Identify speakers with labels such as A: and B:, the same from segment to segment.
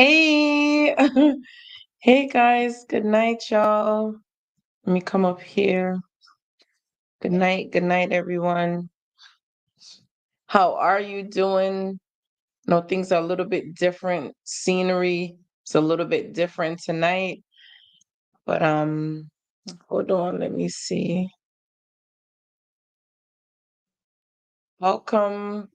A: Hey, hey guys, good night, y'all. Let me come up here. Good night, everyone. How are you doing? No, things are a little bit different. Scenery is a little bit different tonight, but hold on, let me see. Welcome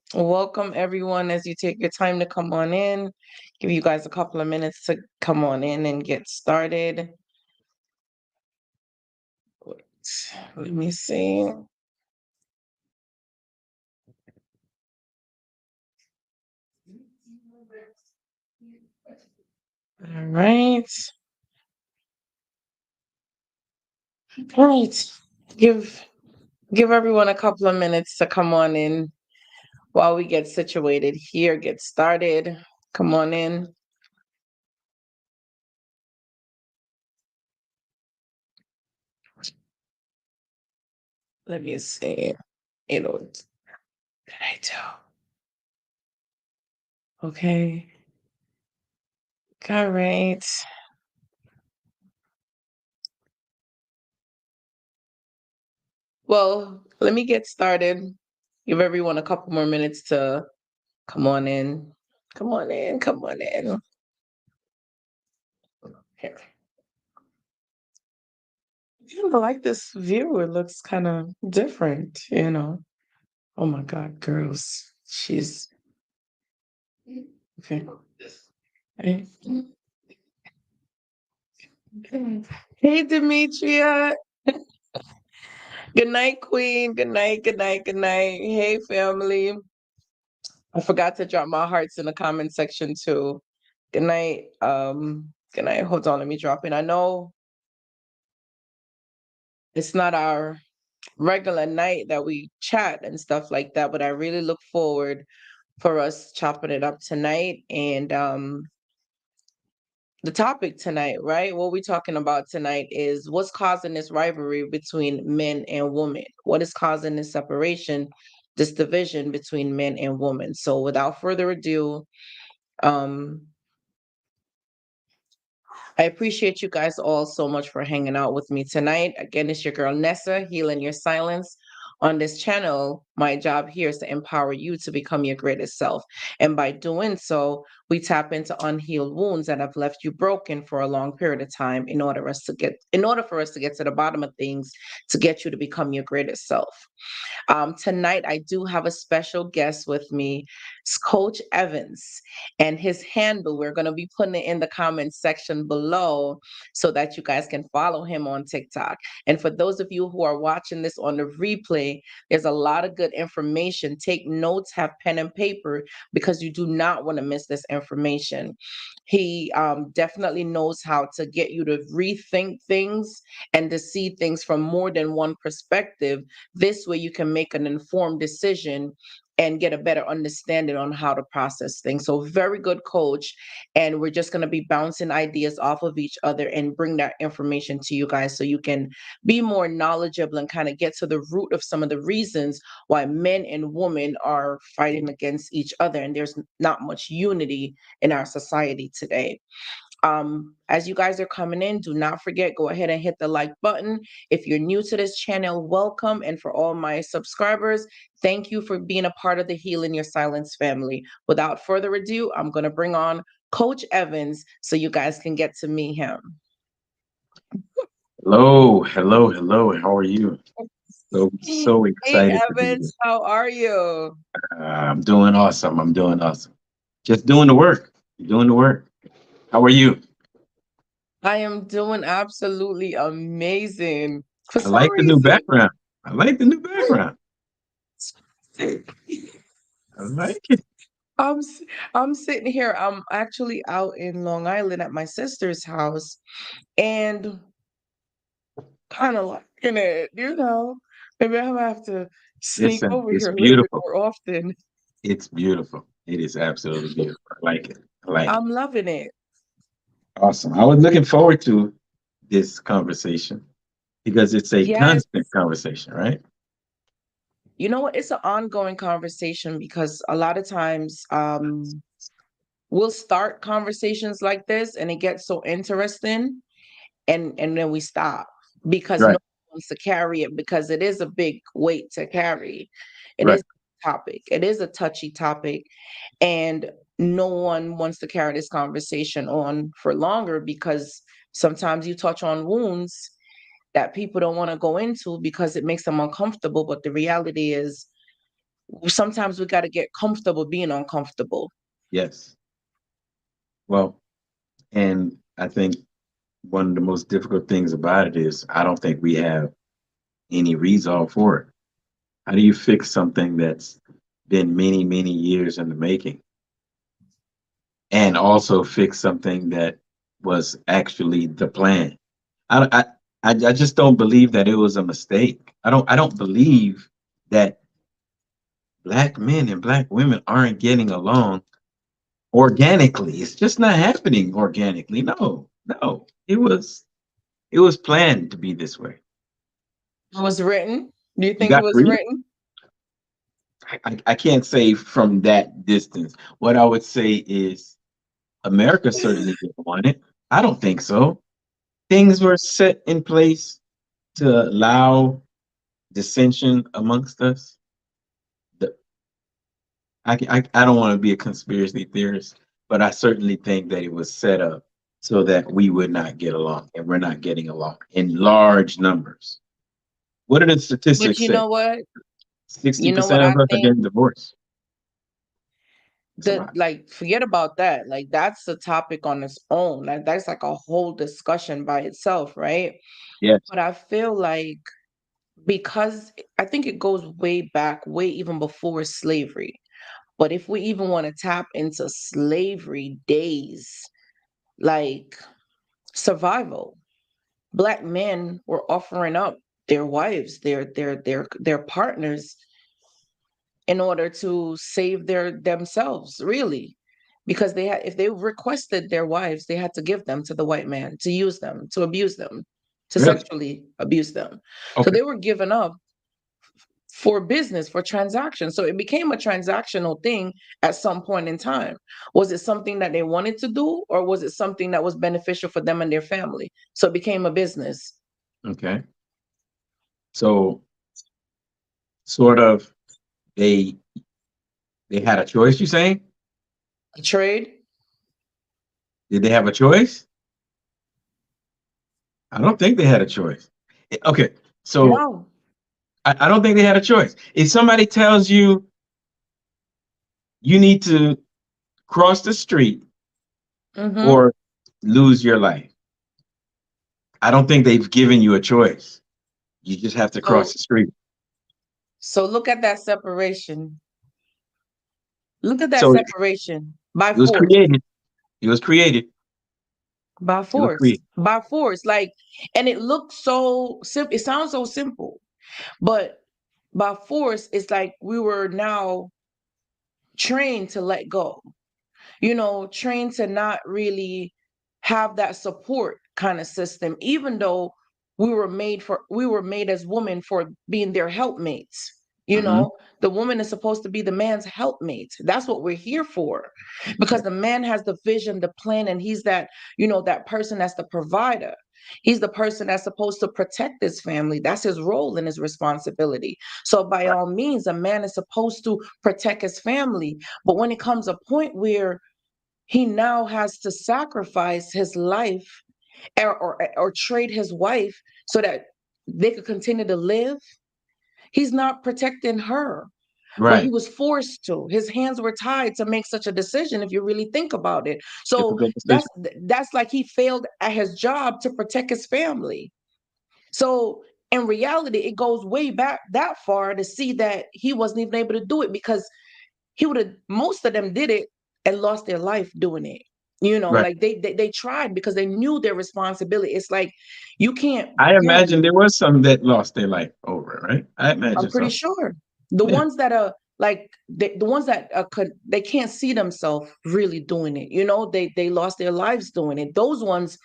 A: everyone as you take your time to come on in. Give you guys a couple of minutes to come on in and get started. Wait, let me see. All right. Right. Give give everyone a couple of minutes to come on in while we get situated here, get started. Come on in. Let me see. What did I do? Okay. All right. Well, let me get started. Give everyone a couple more minutes to come on in. Come on in. Come on in. Here. I like this view. It looks kind of different. Oh my God, girls. She's okay. Hey, hey, Demetria. Good night, Queen. Good night, good night, good night. Hey, family. I forgot to drop my hearts in the comment section too. Good night. Good night. Hold on, let me drop in. I know it's not our regular night that we chat and stuff like that, but I really look forward for us chopping it up tonight. And the topic tonight, right? What we're talking about tonight is what's causing this rivalry between men and women? What is causing this separation, this division between men and women? So, without further ado, um, I appreciate you guys all so much for hanging out with me tonight. Again, it's your girl Nessa, Healing Your Silence. On this channel, my job here is to empower you to become your greatest self. And by doing so, we tap into unhealed wounds that have left you broken for a long period of time in order for us to get to the bottom of things, to get you to become your greatest self. Tonight, I do have a special guest with me. It's Coach Evans, and his handle, we're going to be putting it in the comments section below so that you guys can follow him on TikTok. And for those of you who are watching this on the replay, there's a lot of good information. Take notes, have pen and paper, because you do not want to miss this information. He definitely knows how to get you to rethink things and to see things from more than one perspective. This way, you can make an informed decision and get a better understanding on how to process things. So, very good coach. And we're just going to be bouncing ideas off of each other and bring that information to you guys so you can be more knowledgeable and kind of get to the root of some of the reasons why men and women are fighting against each other. And there's not much unity in our society today. As you guys are coming in, do not forget, go ahead and hit the like button. If you're new to this channel, welcome. And for all my subscribers, thank you for being a part of the Healing Your Silence family. Without further ado, I'm going to bring on Coach Evans so you guys can get to meet him.
B: Hello, hello, hello. How are you? So
A: Hey,
B: excited to be here.
A: Evans, how are you?
B: I'm doing awesome. I'm doing awesome. Just doing the work. Doing the work. How are you?
A: I am doing absolutely amazing. For
B: I
A: some
B: like the new
A: reason,
B: background. I like the new background. I like it.
A: I'm s- I'm sitting here. I'm actually out in Long Island at my sister's house and kind of liking it. Maybe I'm gonna have to sneak
B: Listen,
A: over
B: it's
A: here a little bit
B: beautiful.
A: more often.
B: It's beautiful. It is absolutely beautiful. I like it. I like it.
A: I'm loving it.
B: Awesome. I was looking forward to this conversation because it's a
A: Yes.
B: constant conversation, right?
A: You know what? It's an ongoing conversation because a lot of times, we'll start conversations like this and it gets so interesting, and then we stop because no
B: Right.
A: one wants to carry it, because it is a big weight to carry. It is
B: Right.
A: a topic. It is a touchy topic, and no one wants to carry this conversation on for longer, because sometimes you touch on wounds that people don't want to go into because it makes them uncomfortable. But the reality is, sometimes we got to get comfortable being uncomfortable.
B: Yes. Well, and I think one of the most difficult things about it is I don't think we have any resolve for it. How do you fix something that's been many, many years in the making, and also fix something that was actually the plan? I, I, I just don't believe that it was a mistake. I don't believe that black men and black women aren't getting along organically. It's just not happening organically. No, no. It was planned to be this way.
A: It was written. Do you
B: You
A: think it
B: got
A: was
B: three?
A: written?
B: I can't say from that distance. What I would say is America certainly didn't want it. I don't think so. Things were set in place to allow dissension amongst us. The, I don't want to be a conspiracy theorist, but I certainly think that it was set up so that we would not get along, and we're not getting along in large numbers. What did the
A: But
B: statistics
A: you
B: say?
A: know what?
B: Sixty
A: You know what
B: percent
A: I
B: of us are
A: think?
B: getting divorced. It's a
A: That,
B: lot.
A: like, forget about that. Like, that's a topic on its own. Like, that's like a whole discussion by itself, right?
B: Yes.
A: But I feel like, because I think it goes way back, way even before slavery. But if we even want to tap into slavery days, like survival, black men were offering up their wives, their partners, in order to save themselves, really, because they had, if they requested their wives, they had to give them to the white man to use them, to abuse them, to
B: Really?
A: sexually abuse them. So
B: Okay.
A: they were given up for business, for transactions. So it became a transactional thing at some point in time. Was it something that they wanted to do, or was it something that was beneficial for them and their family? So it became a business.
B: Okay. So sort of they they had a choice, you saying?
A: A trade?
B: Did they have a choice? I don't think they had a choice. Okay. So
A: No.
B: I don't think they had a choice. If somebody tells you you need to cross the street
A: Mm-hmm.
B: or lose your life, I don't think they've given you a choice. You just have to cross
A: So
B: the street.
A: look at that separation. Look at that
B: So
A: separation by
B: it was
A: force.
B: created. It was created.
A: By
B: It was
A: force.
B: created.
A: By force. Like, and it looks so simple. It sounds so simple. But by force, it's like we were now trained to let go, trained to not really have that support kind of system, even though we were made as women for being their helpmates.
B: Hmm.
A: The woman is supposed to be the man's helpmate. That's what we're here for. Because the man has the vision, the plan, and he's that, that person that's the provider. He's the person that's supposed to protect his family. That's his role and his responsibility. So by
B: Right.
A: all means, a man is supposed to protect his family. But when it comes a point where he now has to sacrifice his life, or trade his wife so that they could continue to live, he's not protecting her. But he
B: Right.
A: was forced to. His hands were tied to make such a decision, if you really think about it. So
B: Difficult
A: that's
B: decision.
A: that's like he failed at his job to protect his family. So in reality, it goes way back that far to see that he wasn't even able to do it, because he would have, most of them did it and lost their life doing it.
B: Right.
A: Like they tried because they knew their responsibility. It's like you can't
B: I imagine
A: bury.
B: there was some that lost their life over it, right? I
A: I'm
B: imagine
A: pretty
B: so.
A: sure the
B: Yeah.
A: ones that are like the ones that could, they can't see themselves really doing it. They lost their lives doing it. Those ones,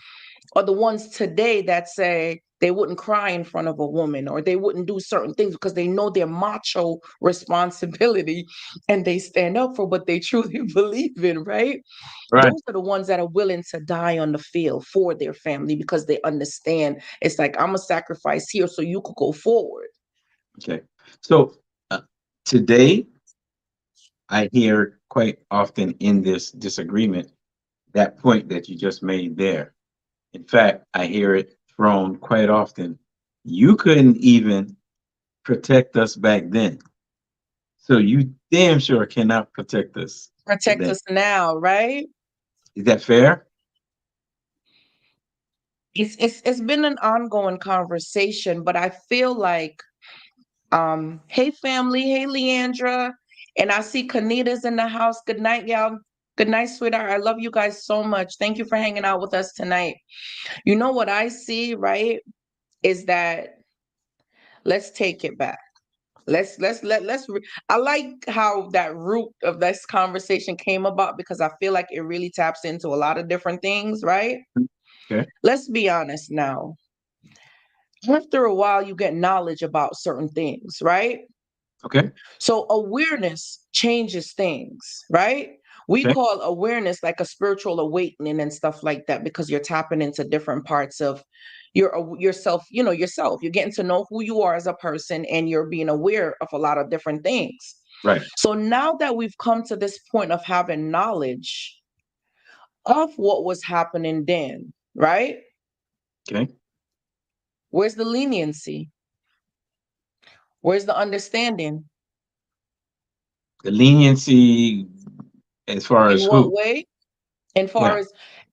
A: are the ones today that say they wouldn't cry in front of a woman or they wouldn't do certain things because they know their macho responsibility and they stand up for what they truly believe in, right?
B: Right.
A: Those are the ones that are willing to die on the field for their family because they understand it's like, I'm a sacrifice here so you could go forward.
B: Okay. So uh, today, I hear quite often in this disagreement that point that you just made there. In fact, I hear it thrown quite often. You couldn't even protect us back then. So you damn sure cannot protect us
A: Protect
B: today.
A: us now, right?
B: Is that fair?
A: It's been an ongoing conversation, but I feel like hey family, hey Leandra, and I see Kanita's in the house. Good night, y'all. Good night, sweetheart. I love you guys so much. Thank you for hanging out with us tonight. You know what I see, right? Is that let's take it back. I like how that root of this conversation came about because I feel like it really taps into a lot of different things, right?
B: Okay.
A: Let's be honest now. After a while, you get knowledge about certain things, right?
B: Okay.
A: So awareness changes things, right? We
B: Okay.
A: call awareness like a spiritual awakening and stuff like that because you're tapping into different parts of yourself, yourself. You're getting to know who you are as a person and you're being aware of a lot of different things.
B: Right.
A: So now that we've come to this point of having knowledge of what was happening then, right?
B: Okay.
A: Where's the leniency? Where's the understanding?
B: The leniency as far
A: In
B: as
A: what
B: who?
A: way? And
B: Yeah.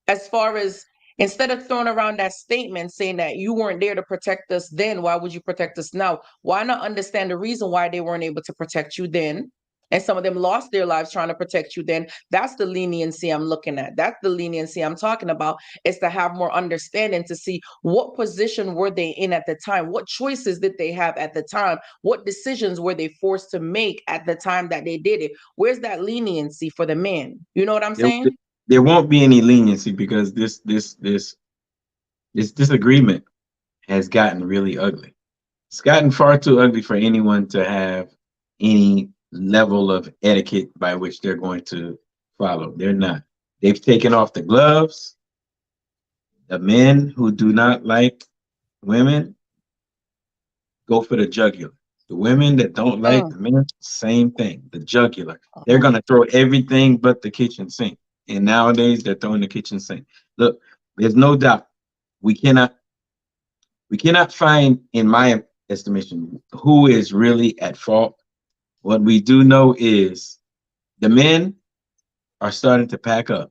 A: as far as instead of throwing around that statement saying that you weren't there to protect us then, why would you protect us now? Why not understand the reason why they weren't able to protect you then? And some of them lost their lives trying to protect you then. That's the leniency I'm looking at. That's the leniency I'm talking about, is to have more understanding to see what position were they in at the time? What choices did they have at the time? What decisions were they forced to make at the time that they did it? Where's that leniency for the men? You know what I'm
B: There,
A: saying?
B: there won't be any leniency because this disagreement has gotten really ugly. It's gotten far too ugly for anyone to have any level of etiquette by which they're going to follow. They're not. They've taken off the gloves. The men who do not like women go for the jugular. The women that don't like
A: Mm,
B: the men, same thing, the jugular. They're
A: mhm.
B: going to throw everything but the kitchen sink. And nowadays they're throwing the kitchen sink. Look, there's no doubt we cannot find, in my estimation, who is really at fault. What we do know is the men are starting to pack up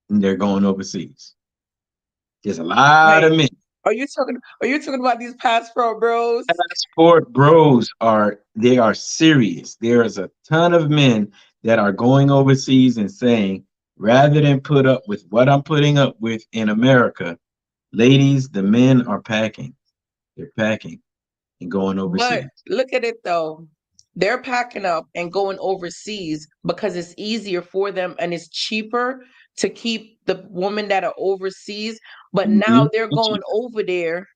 B: and they're going overseas. There's a lot of
A: Wait,
B: men.
A: are you talking about these passport bros?
B: Sport bros are, they are serious. There is a ton of men that are going overseas and saying, rather than put up with what I'm putting up with in America, ladies, the men are packing. They're packing and going
A: But
B: overseas.
A: look at it though. They're packing up and going overseas because it's easier for them and it's cheaper to keep the women that are overseas. But now
B: Mhm.
A: they're going over there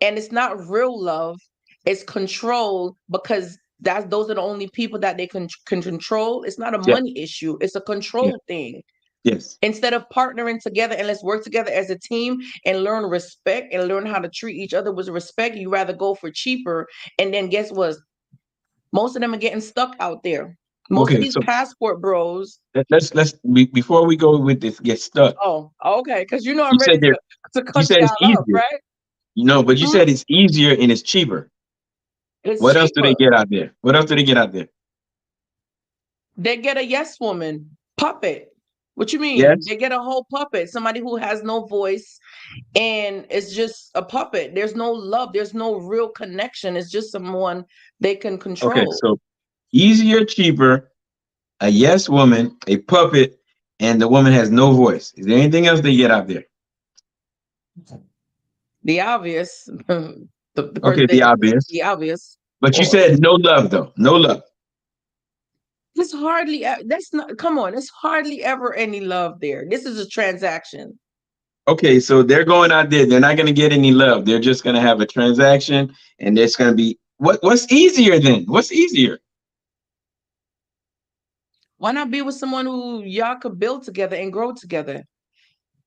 A: and it's not real love, it's control because those are the only people that they can control. It's not a
B: Yeah,
A: money issue, it's a
B: yeah,
A: control thing.
B: yes.
A: Instead of partnering together and let's work together as a team and learn respect and learn how to treat each other with respect, you rather go for cheaper. And then guess what? Most of them are getting stuck out there. Most of
B: Okay,
A: these
B: so
A: passport bros.
B: before we go with this, get stuck.
A: Oh, okay. Because you know
B: You
A: I'm
B: said
A: ready
B: there.
A: to
B: You
A: cut
B: said it's
A: y'all up,
B: easier.
A: right?
B: But you
A: Mhm.
B: said it's easier and it's cheaper.
A: It's
B: What else do they
A: cheaper.
B: get out there? What else do they get out there?
A: They get a yes woman puppet. What you mean?
B: Yes.
A: They get a whole puppet, somebody who has no voice and it's just a puppet. There's no love, there's no real connection. It's just someone they can
B: Okay,
A: control.
B: so easier, cheaper, a yes woman, a puppet, and the woman has no voice. Is there anything else they get out there?
A: The obvious, the person
B: Okay,
A: they
B: the
A: get is
B: obvious.
A: the obvious.
B: But you
A: Or
B: said no love though. No love.
A: it's hardly that's not come on, it's hardly ever any love there. This is a transaction.
B: Okay, so they're going out there. They're not going to get any love. They're just going to have a transaction, and it's going to be what's easier then? What's easier?
A: Why not be with someone who y'all could build together and grow together?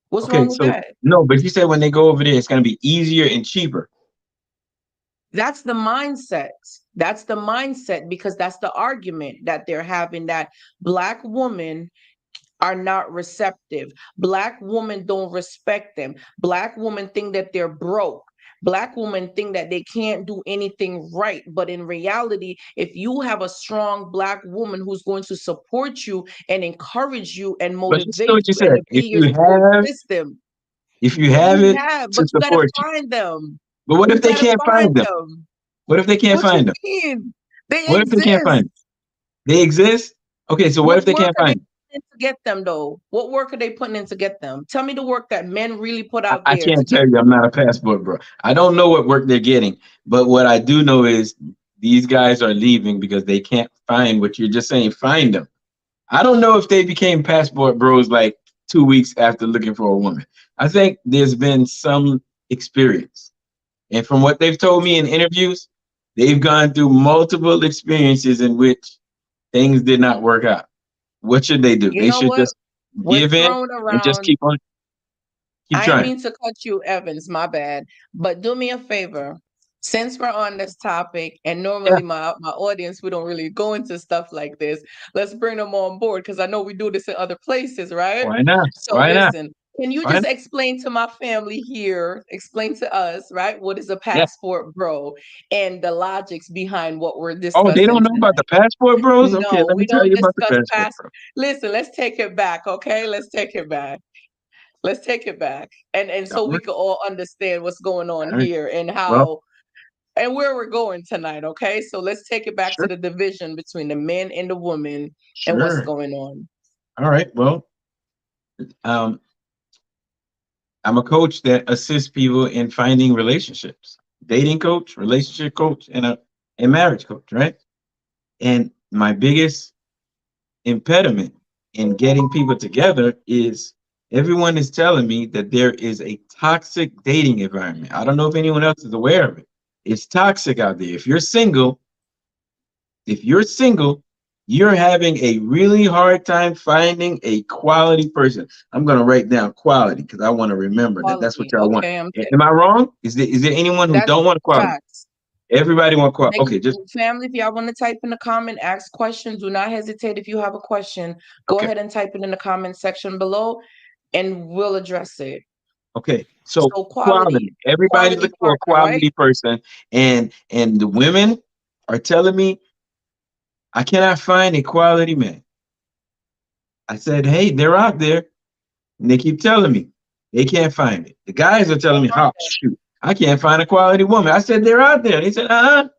A: What's
B: Okay,
A: wrong with
B: so
A: that?
B: no, but you said when they go over there, it's going to be easier and cheaper.
A: That's the mindset. That's the mindset because that's the argument that they're having, that Black women are not receptive. Black women don't respect them. Black women think that they're broke. Black women think that they can't do anything right. But in reality, if you have a strong Black woman who's going to support you and encourage you and
B: But listen to
A: motivate
B: what you
A: you and
B: said.
A: to be your support system,
B: If you
A: what do
B: have
A: you
B: it
A: have?
B: to
A: But you got to
B: support you,
A: find them.
B: but what if
A: You
B: they
A: got to
B: can't find
A: find
B: them?
A: them.
B: What if they can't
A: What you
B: find them?
A: mean? They
B: What if they can't
A: exist.
B: find them? They exist. Okay, so what if
A: What
B: they
A: work
B: can't
A: are they
B: find them?
A: putting in to get them though? What work are they putting in to get them? Tell me the work that men really put
B: I,
A: out
B: I
A: there to
B: can't
A: get
B: tell you. I'm
A: them.
B: not a passport bro. I don't know what work they're getting, but what I do know is these guys are leaving because they can't find what you're just saying. Find them. I don't know if they became passport bros like 2 weeks after looking for a woman. I think there's been some experience. And from what they've told me in interviews, they've gone through multiple experiences in which things did not work out. What should they do?
A: You
B: They
A: know
B: should
A: what?
B: just
A: We're
B: give in
A: throwing
B: and just
A: around.
B: keep
A: I ain't
B: trying.
A: mean to cut you, Evans, my bad. But do me a favor. Since we're on this topic, and
B: Yeah,
A: normally my audience, we don't really go into stuff like this. Let's bring them on board because I know we do this in other places, right?
B: why not?
A: So
B: Why not?
A: listen, can you
B: Why
A: just
B: not?
A: explain to my family here, explain to us, right? What is a
B: Yeah.
A: passport bro and the logics behind what we're
B: Oh, they
A: discussing
B: don't know about the
A: tonight?
B: passport bros? Okay,
A: No,
B: let me
A: we
B: tell
A: don't
B: you about the
A: discuss
B: passport
A: past.
B: bro.
A: Listen, let's take it back, okay? Let's take it back. Let's take it back. And
B: All
A: so we
B: right.
A: can all understand what's going on
B: All right.
A: here and
B: Well,
A: how and where we're going tonight, okay? So let's take it back to
B: sure.
A: the division between the men and the women and what's
B: Sure.
A: going on.
B: All right. Well, um, I'm a coach that assists people in finding relationships. Dating coach, relationship coach, and a marriage coach, right? And my biggest impediment in getting people together is everyone is telling me that there is a toxic dating environment. I don't know if anyone else is aware of it. It's toxic out there. If you're single, you're having a really hard time finding a quality person. I'm going to write down quality because I want to remember that that's what
A: Quality.
B: y'all want.
A: Okay,
B: Am I wrong? Is there anyone who
A: that's
B: don't want quality?
A: facts.
B: Everybody want quality.
A: Make
B: Okay, just
A: family, if y'all want to type in the comment, ask questions. Do not hesitate if you have a question. Go
B: okay.
A: ahead and type it in the comment section below and we'll address it.
B: Okay, so
A: So
B: quality. Everybody's
A: quality
B: looking for a
A: partner, right?
B: quality person, and the women are telling me I cannot find a quality man. I said, hey, they're out there, and they keep telling me they can't find it. The guys are telling me,
A: Are
B: oh shoot, I can't find a quality woman. I said they're out there. They said,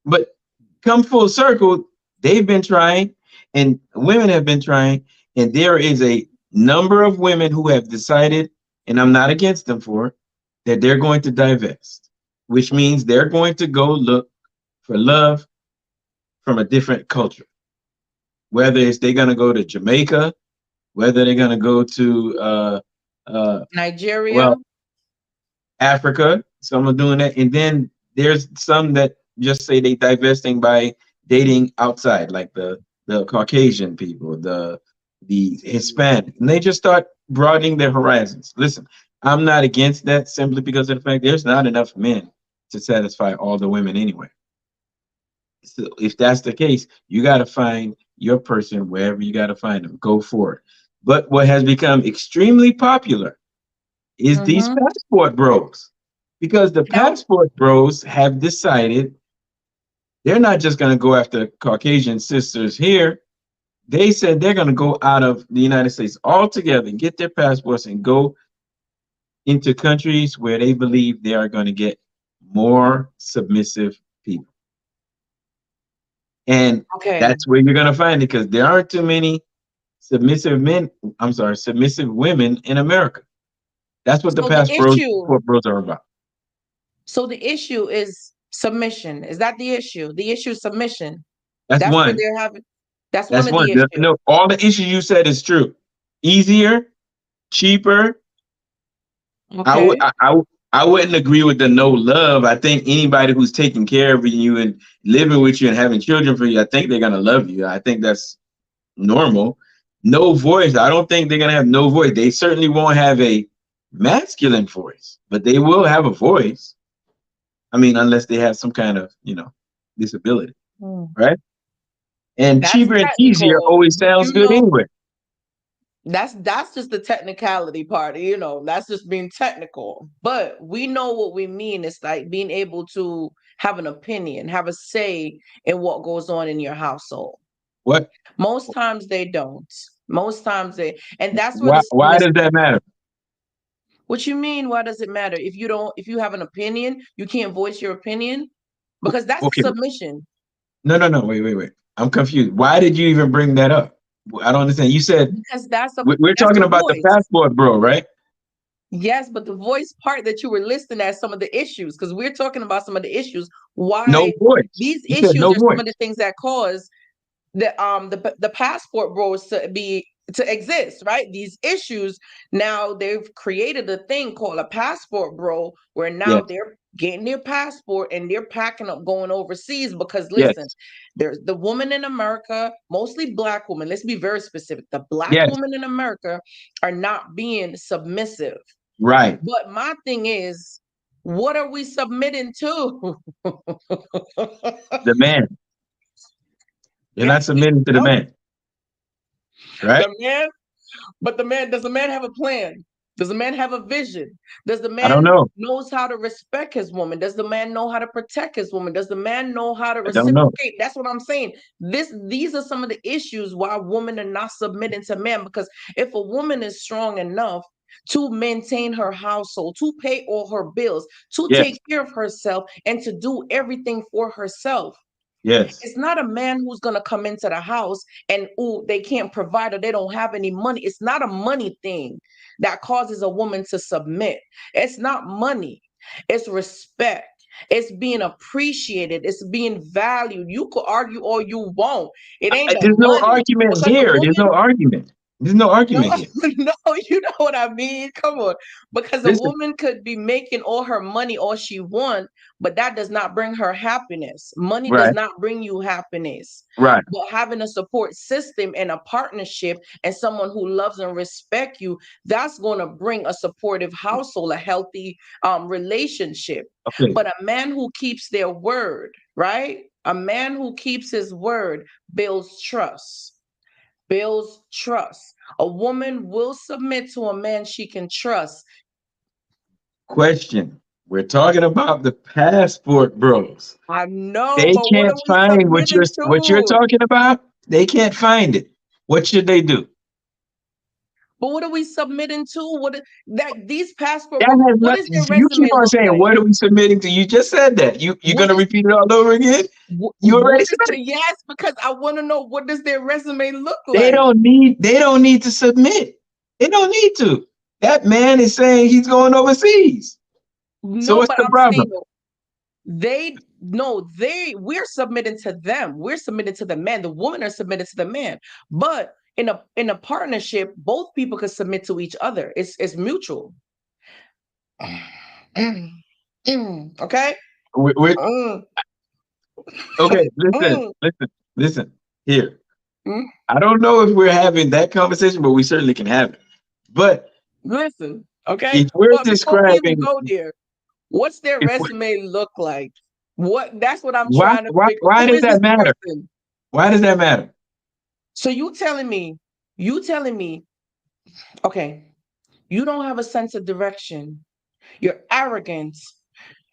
B: but come full circle, they've been trying, and women have been trying, and there is a number of women who have decided, and I'm not against them for it, that they're going to divest, which means they're going to go look for love from a different culture. Whether it's they're going to go to Jamaica, whether they're going to go to uh,
A: Nigeria.
B: well, Africa. Some are doing that, and then there's some that just say they divesting by dating outside, like the Caucasian people, the Hispanic, and they just start broadening their horizons. Listen, I'm not against that simply because of the fact there's not enough men to satisfy all the women anyway. So if that's the case, you got to find your person wherever you got to find them. Go for it. But what has become extremely popular is these
A: Mm-hmm.
B: passport bros. Because the
A: Now,
B: passport bros have decided they're not just going to go after Caucasian sisters here. They said they're going to go out of the United States altogether and get their passports and go into countries where they believe they are going to get more submissive people. And
A: okay.
B: that's where you're going to find it because there aren't too many submissive men, I'm sorry, submissive women in America. That's what the
A: So the
B: passport bros are about.
A: issue is submission. Is that the issue? The issue is submission.
B: That's
A: That's where
B: one.
A: they're having. That's one
B: That's
A: of
B: one.
A: the issue.
B: No, all the issues you said is true. Easier, cheaper, I would
A: Okay.
B: I wouldn't agree with the no love. I think anybody who's taking care of you and living with you and having children for you, I think they're gonna love you. I think that's normal. No voice. I don't think they're gonna have no voice. They certainly won't have a masculine voice, but they will have a voice. I mean, unless they have some kind of, disability,
A: Hmm.
B: right? And
A: That's
B: cheaper and easier
A: technical.
B: always sounds
A: You
B: good
A: know,
B: anyway.
A: that's just the technicality part, that's just being technical. But we know what we mean. It's like being able to have an opinion, have a say in what goes on in your household.
B: What?
A: Most times they don't. Most times and that's where
B: Why?
A: this
B: Why does that matter?
A: what you mean, why does it matter? If you have an opinion, you can't voice your opinion because that's
B: Okay.
A: submission.
B: No, no, no. Wait, wait, wait. I'm confused. Why did you even bring that up? I don't understand. You said
A: Because that's a
B: we're
A: that's
B: talking
A: a
B: about the
A: voice.
B: passport, bro, right?
A: Yes, but the voice part that you were listing as some of the issues, because we're talking about some of the issues,
B: No
A: why
B: voice.
A: these
B: You said
A: issues
B: no
A: are some
B: voice.
A: of the things that cause the passport bros to exist, right? These issues. Now they've created a thing called a passport bro, where now
B: Yes.
A: they're getting their passport and they're packing up going overseas because listen,
B: Yes.
A: there's the woman in America, mostly black women. Let's be very specific. The black
B: Yes.
A: women in America are not being submissive.
B: Right.
A: But my thing is, what are we submitting to?
B: The man. You're
A: Yeah,
B: not submitting to the
A: no,
B: man, right?
A: the man. But does the man have a plan? Does the man have a vision? Does the
B: I don't
A: man
B: know.
A: knows how to respect his woman? Does the man know how to protect his woman? Does the man know how to
B: I don't know.
A: reciprocate? That's what I'm saying. These are some of the issues why women are not submitting to men, because if a woman is strong enough to maintain her household, to pay all her bills, to
B: Yes.
A: take care of herself, and to do everything for herself,
B: Yes.
A: it's not a man who's going to come into the house and oh, they can't provide or they don't have any money. It's not a money thing that causes a woman to submit. It's not money. It's respect. It's being appreciated. It's being valued. You could argue all you want. It ain't the
B: There's no
A: money
B: argument
A: because a
B: here. There's
A: woman.
B: no argument. There's no
A: No,
B: argument here.
A: no, you know what I mean? Come on. Because a
B: Listen.
A: woman could be making all her money all she want, but that does not bring her happiness. Money does
B: Right.
A: not bring you happiness.
B: Right.
A: But having a support system and a partnership and someone who loves and respect you, that's going to bring a supportive household, a healthy relationship.
B: Okay.
A: But a man who keeps their word, right? A man who keeps his word builds trust, builds trust. A woman will submit to a man she can trust.
B: Question. We're talking about the passport bros.
A: I know,
B: They
A: but what
B: can't
A: are we
B: find
A: submitting
B: what you're
A: to?
B: talking about. They can't find it. What should they do?
A: But what are we submitting to? That these passport,
B: That has
A: what
B: not.
A: does their
B: You keep
A: resume
B: on
A: look
B: saying,
A: like?
B: "What are we submitting to?" You just said that. You're
A: What
B: gonna
A: is
B: repeat it all over again. You already
A: what
B: said
A: is
B: it.
A: the yes? Because I want to know, what does their resume look
B: They
A: like?
B: don't need. They don't need to submit. They don't need to. That man is saying he's going overseas. So
A: No,
B: what's
A: but
B: the
A: I'm saying
B: problem?
A: they no, we're submitting to them. We're submitted to the man. The women are submitted to the man. But in a partnership, both people can submit to each other. It's mutual. Mm, okay.
B: We
A: Mm,
B: okay. Listen,
A: mm,
B: listen, listen. Here,
A: mm.
B: I don't know if we're having that conversation, but we certainly can have it. But
A: Listen, okay.
B: if we're
A: But before we even
B: describing,
A: go there, what's their
B: if we,
A: resume look like? That's what I'm
B: why,
A: trying to
B: why,
A: figure.
B: why
A: Who
B: does
A: is this
B: that matter?
A: person?
B: Why does that matter?
A: So you telling me, okay, you don't have a sense of direction. You're arrogant.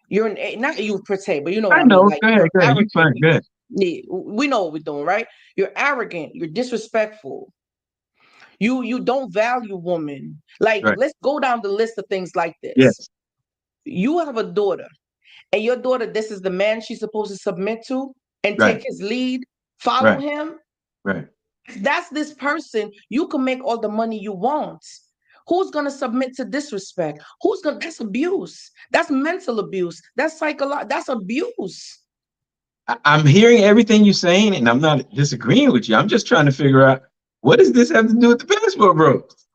A: Not you per se, but you know what
B: I
A: I mean.
B: know.
A: Like
B: Go ahead.
A: you're
B: Go ahead. You
A: arrogant.
B: fine. Go ahead.
A: Yeah, we know what we're doing, right? You're arrogant. You're disrespectful. You don't value woman. Like
B: Right.
A: let's go down the list of things like this.
B: Yes.
A: You have a daughter, and your daughter, this is the man she's supposed to submit to and take
B: Right.
A: his lead, follow
B: Right.
A: him.
B: Right.
A: If that's this person, you can make all the money you want. Who's gonna submit to disrespect? That's abuse. That's mental abuse. That's psychological, that's abuse.
B: I'm hearing everything you're saying, and I'm not disagreeing with you. I'm just trying to figure out what does this have to do with the passport bros?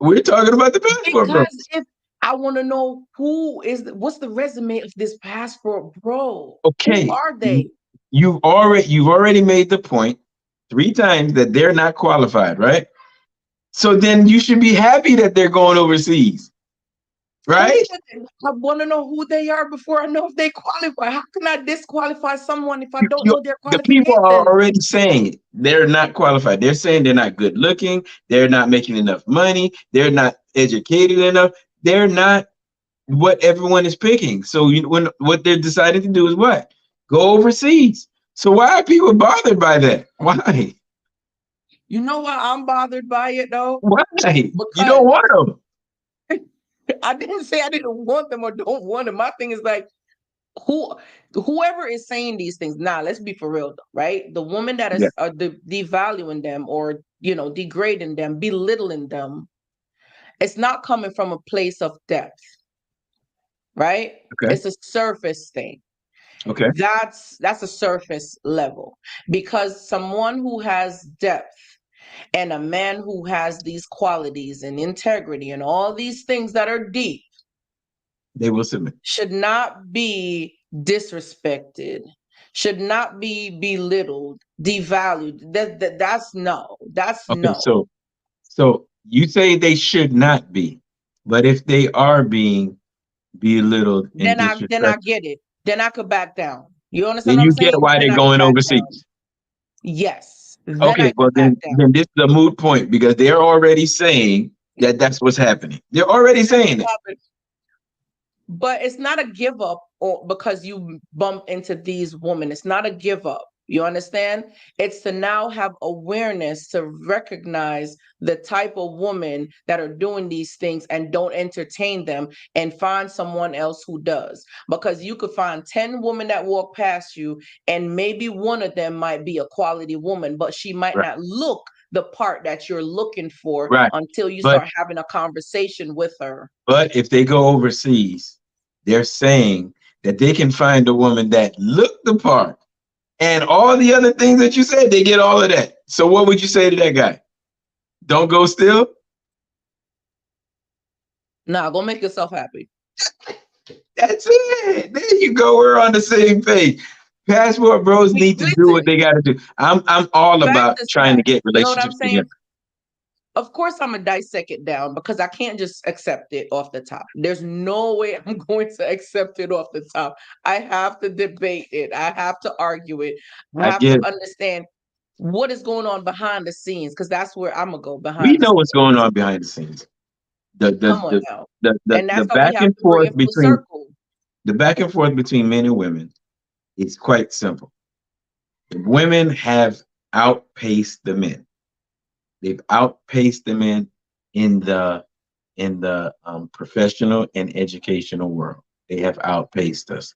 B: We're talking about the passport
A: Because
B: bros.
A: I want to know what's the resume of this passport, bro? Who
B: Okay,
A: are they?
B: you've already made the point 3 times that they're not qualified, right? So then you should be happy that they're going overseas,
A: Who
B: right?
A: said that? I want to know who they are before I know if they qualify. How can I disqualify someone if I
B: You,
A: don't
B: you,
A: know their
B: the people are
A: qualifications?
B: already saying they're not qualified. They're saying they're not good looking. They're not making enough money. They're not educated enough. They're not what everyone is picking. So when what they're deciding to do is what? Go overseas. So why are people bothered by that? Why?
A: You know why I'm bothered by it though?
B: Why? You don't
A: Because
B: want them.
A: I didn't say I didn't want them or don't want them. My thing is like who whoever is saying these things. Nah, let's be for real though, right? The woman that
B: Yeah.
A: is devaluing them or degrading them, belittling them, it's not coming from a place of depth, right?
B: Okay.
A: It's a surface thing.
B: Okay.
A: That's a surface level because someone who has depth and a man who has these qualities and integrity and all these things that are deep
B: They will submit.
A: should not be disrespected, should not be belittled, devalued. That's no. That's
B: Okay.
A: no.
B: So you say they should not be, but if they are being belittled and
A: Then I
B: disrespected,
A: get it. Then I could back down. You understand
B: then
A: what I'm
B: you get
A: saying?
B: why
A: Then
B: they're
A: I could
B: going
A: back down.
B: overseas.
A: Yes. Then I
B: Okay,
A: could
B: well
A: back
B: then
A: down.
B: this is a moot point because they're already saying that that's what's happening. They're already
A: That's
B: saying
A: what's
B: it.
A: happening. But it's not a give up or because you bump into these women. It's not a give up. You understand? It's to now have awareness to recognize the type of women that are doing these things and don't entertain them and find someone else who does. Because you could find 10 women that walk past you and maybe one of them might be a quality woman, but she might
B: Right.
A: not look the part that you're looking for
B: Right.
A: until you
B: But
A: start having a conversation with her.
B: but if they go overseas, they're saying that they can find a woman that look the part and all the other things that you said, they get all of that. So what would you say to that guy? Don't go still?
A: Nah, go make yourself happy.
B: That's it. There you go. We're on the same page. Passport bros need to do what
A: Listen,
B: they got to do. I'm all
A: facts
B: about
A: is
B: trying to get
A: facts. You know what I'm
B: relationships
A: saying?
B: together.
A: Of course, I'm gonna dissect it down because I can't just accept it off the top. There's no way I'm going to accept it off the top. I have to debate it. I have to argue it. I
B: I
A: have
B: get
A: to
B: it.
A: understand what is going on behind the scenes because that's where I'm gonna go
B: We
A: behind the
B: know what's going
A: scenes.
B: on behind the scenes. The the
A: Come on
B: the
A: now,
B: the
A: and
B: the
A: that's how we
B: back
A: have
B: and
A: to bring
B: forth
A: it full
B: between
A: circle.
B: the back and forth between men and women is quite simple. The women have outpaced the men. They've outpaced the men in the professional and educational world. They have outpaced us.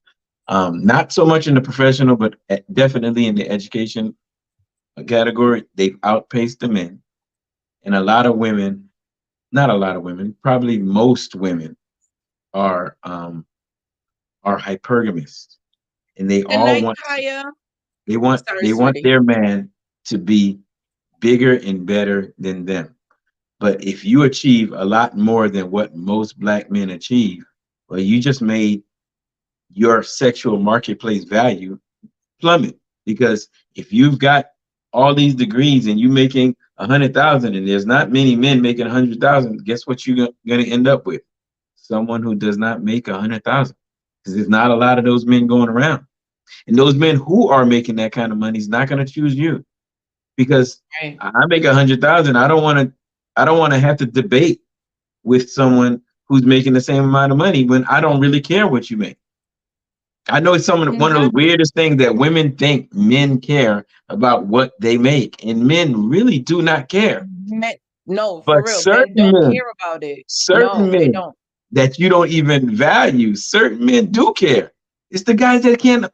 B: Not so much in the professional, but definitely in the education category. They've outpaced the men, and a lot of women, not a lot of women, probably most women are um, are hypergamous, and they
A: Good
B: all
A: night,
B: want
A: Kaya.
B: they want
A: Sorry,
B: they want
A: sweetie.
B: their man to be bigger and better than them. But if you achieve a lot more than what most black men achieve, well, you just made your sexual marketplace value plummet. Because if you've got all these degrees and you making 100,000, and there's not many men making 100,000, guess what you're going to end up with? Someone who does not make 100,000, because there's not a lot of those men going around. And those men who are making that kind of money is not going to choose you because
A: Right.
B: I make 100,000. I don't want to have to debate with someone who's making the same amount of money when I don't really care what you make. I know it's one of those
A: Exactly.
B: weirdest things that women think men care about what they make, and men really do not care.
A: Men, no, for
B: But
A: real. Men
B: certain
A: don't
B: men,
A: care about it.
B: certain
A: No, they
B: men
A: don't.
B: that you don't even value, certain men do care. It's the guys that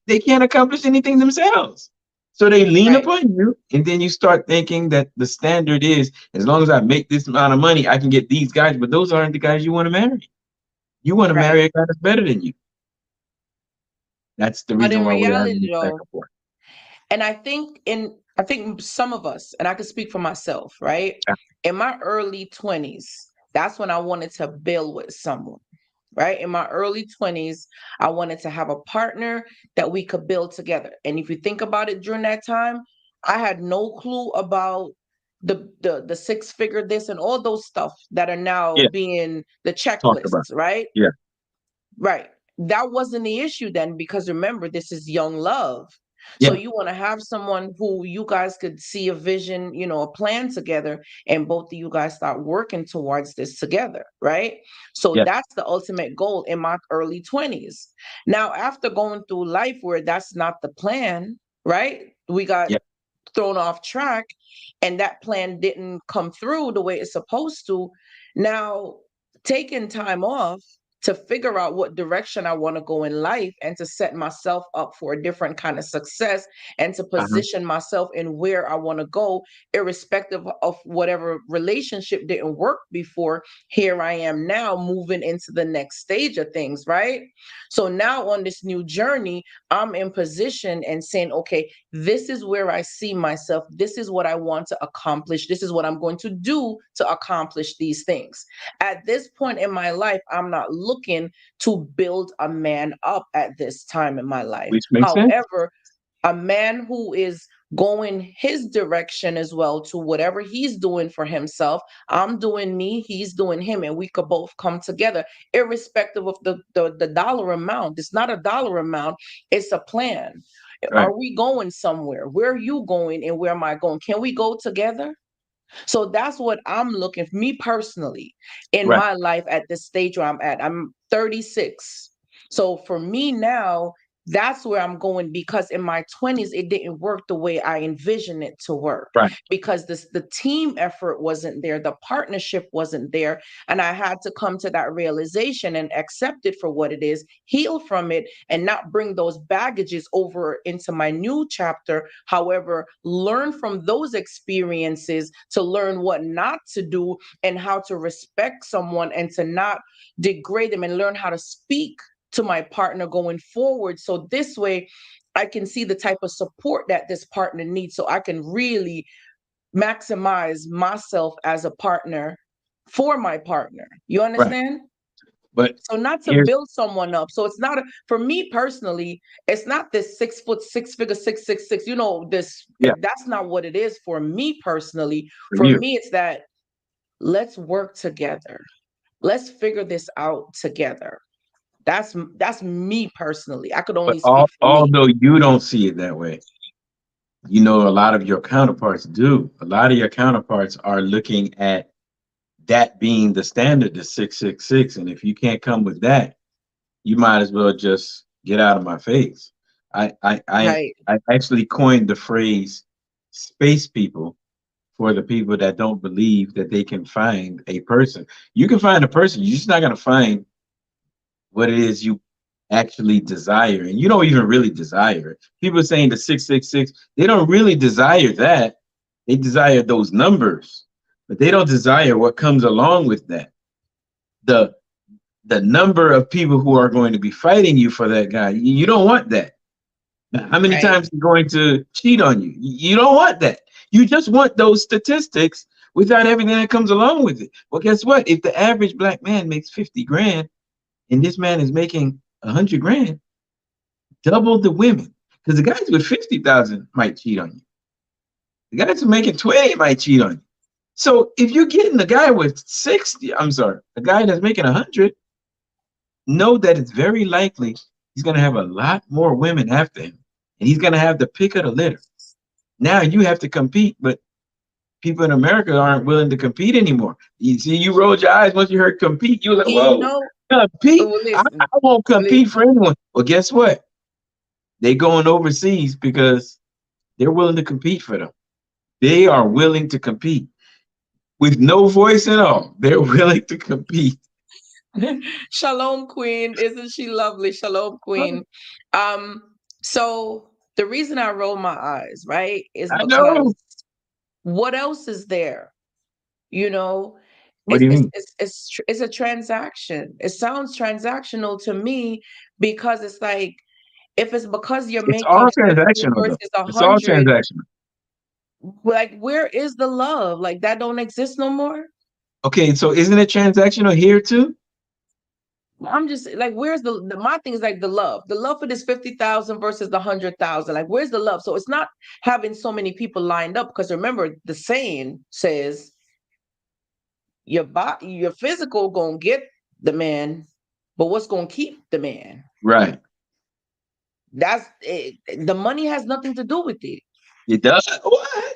B: they can't accomplish anything themselves. So they lean
A: Right.
B: upon you, and then you start thinking that the standard is as long as I make this amount of money, I can get these guys. But those aren't the guys you want to marry. You want to
A: Right.
B: marry a guy that's better than you. That's the
A: But
B: reason
A: in
B: why we're having
A: reality,
B: this back
A: though,
B: and forth.
A: and I think some of us, and I can speak for myself, right? In my early 20s, That's when I wanted to build with someone, right? In my early 20s, I wanted to have a partner that we could build together. And if you think about it during that time, I had no clue about the six figure this and all those stuff that are now
B: Yeah.
A: being the
B: Talked about.
A: checklists, right?
B: Yeah.
A: Right. That wasn't the issue then, because remember, this is young love. So
B: Yeah.
A: you want to have someone who you guys could see a vision, a plan together, and both of you guys start working towards this together, right? So
B: Yeah.
A: that's the ultimate goal in my early 20s. Now, after going through life where that's not the plan, right? We got
B: Yeah.
A: thrown off track and that plan didn't come through the way it's supposed to. Now, taking time off to figure out what direction I want to go in life and to set myself up for a different kind of success and to
B: Uh-huh.
A: position myself in where I want to go, irrespective of whatever relationship didn't work before. Here I am now moving into the next stage of things, right? So now on this new journey, I'm in position and saying, okay, this is where I see myself. This is what I want to accomplish. This is what I'm going to do to accomplish these things. At this point in my life, I'm not looking to build a man up at this time in my life.
B: Which makes sense.
A: However, a man who is going his direction as well to whatever he's doing for himself, I'm doing me, he's doing him, and we could both come together irrespective of the dollar amount. It's not a dollar amount, it's a plan.
B: Right.
A: Are we going somewhere? Where are you going and where am I going? Can we go together? So that's what I'm looking for, me personally, in
B: Right.
A: my life at this stage where I'm at. I'm 36. So for me now, that's where I'm going, because in my 20s it didn't work the way I envisioned it to work,
B: Right.
A: because the team effort wasn't there, the partnership wasn't there, and I had to come to that realization and accept it for what it is, heal from it, and not bring those baggages over into my new chapter. However, learn from those experiences to learn what not to do and how to respect someone and to not degrade them, and learn how to speak to my partner going forward. So this way, I can see the type of support that this partner needs so I can really maximize myself as a partner for my partner. You
B: Right.
A: understand?
B: But
A: So not to
B: here's
A: build someone up. So it's not for me personally, it's not this 6 foot, six figure, 666, this,
B: yeah,
A: that's not what it is for me personally.
B: for
A: For
B: you.
A: me, it's that let's work together. Let's figure this out together. That's me personally. I could
B: But
A: only speak for me.
B: although you don't see it that way, you know a lot of your counterparts do. A lot of your counterparts are looking at that being the standard, the 666. And if you can't come with that, you might as well just get out of my face. I I I,
A: Right.
B: I actually coined the phrase space people for the people that don't believe that they can find a person. You can find a person, you're just not gonna find what it is you actually desire. And you don't even really desire it. People are saying the 666, they don't really desire that. They desire those numbers, but they don't desire what comes along with that. The the number of people who are going to be fighting you for that guy, you don't want that. How many
A: Right.
B: times he's going to cheat on you? You don't want that. You just want those statistics without everything that comes along with it. Well, guess what? If the average black man makes 50 grand and this man is making 100 grand, double the women. Because the guys with 50,000 might cheat on you. The guys who are making 20 might cheat on you. So if you're getting the guy with 60, I'm sorry, a guy that's making 100, know that it's very likely he's going to have a lot more women after him, and he's going to have the pick of the litter. Now you have to compete, but people in America aren't willing to compete anymore. You see, you rolled your eyes once you heard compete. You were like,
A: And you
B: whoa,
A: know,
B: compete?
A: oh,
B: I
A: listen,
B: won't compete for
A: listen.
B: anyone. Well, guess what? They going overseas because they're willing to compete for them. They are willing to compete with no voice at all. They're willing to compete.
A: Shalom, Queen. Isn't she lovely? Shalom, Queen. Um, so the reason I roll my eyes, right, is
B: I
A: because
B: know.
A: what else is there? You know,
B: What do you mean?
A: it's a transaction. It sounds transactional to me, because it's like, if it's because you're
B: It's all
A: making 50
B: transactional, though.
A: versus a
B: It's all
A: 100,
B: transactional.
A: like where is the love? Like that don't exist no more.
B: Okay, so isn't it transactional here too?
A: I'm just like, where's the my thing is like the love for this 50,000 versus the 100,000. Like, where's the love? So it's not having so many people lined up because remember the saying says your body, your physical gonna get the man, but what's gonna keep the man?
B: Right.
A: That's it. The money has nothing to do with it.
B: It does. What?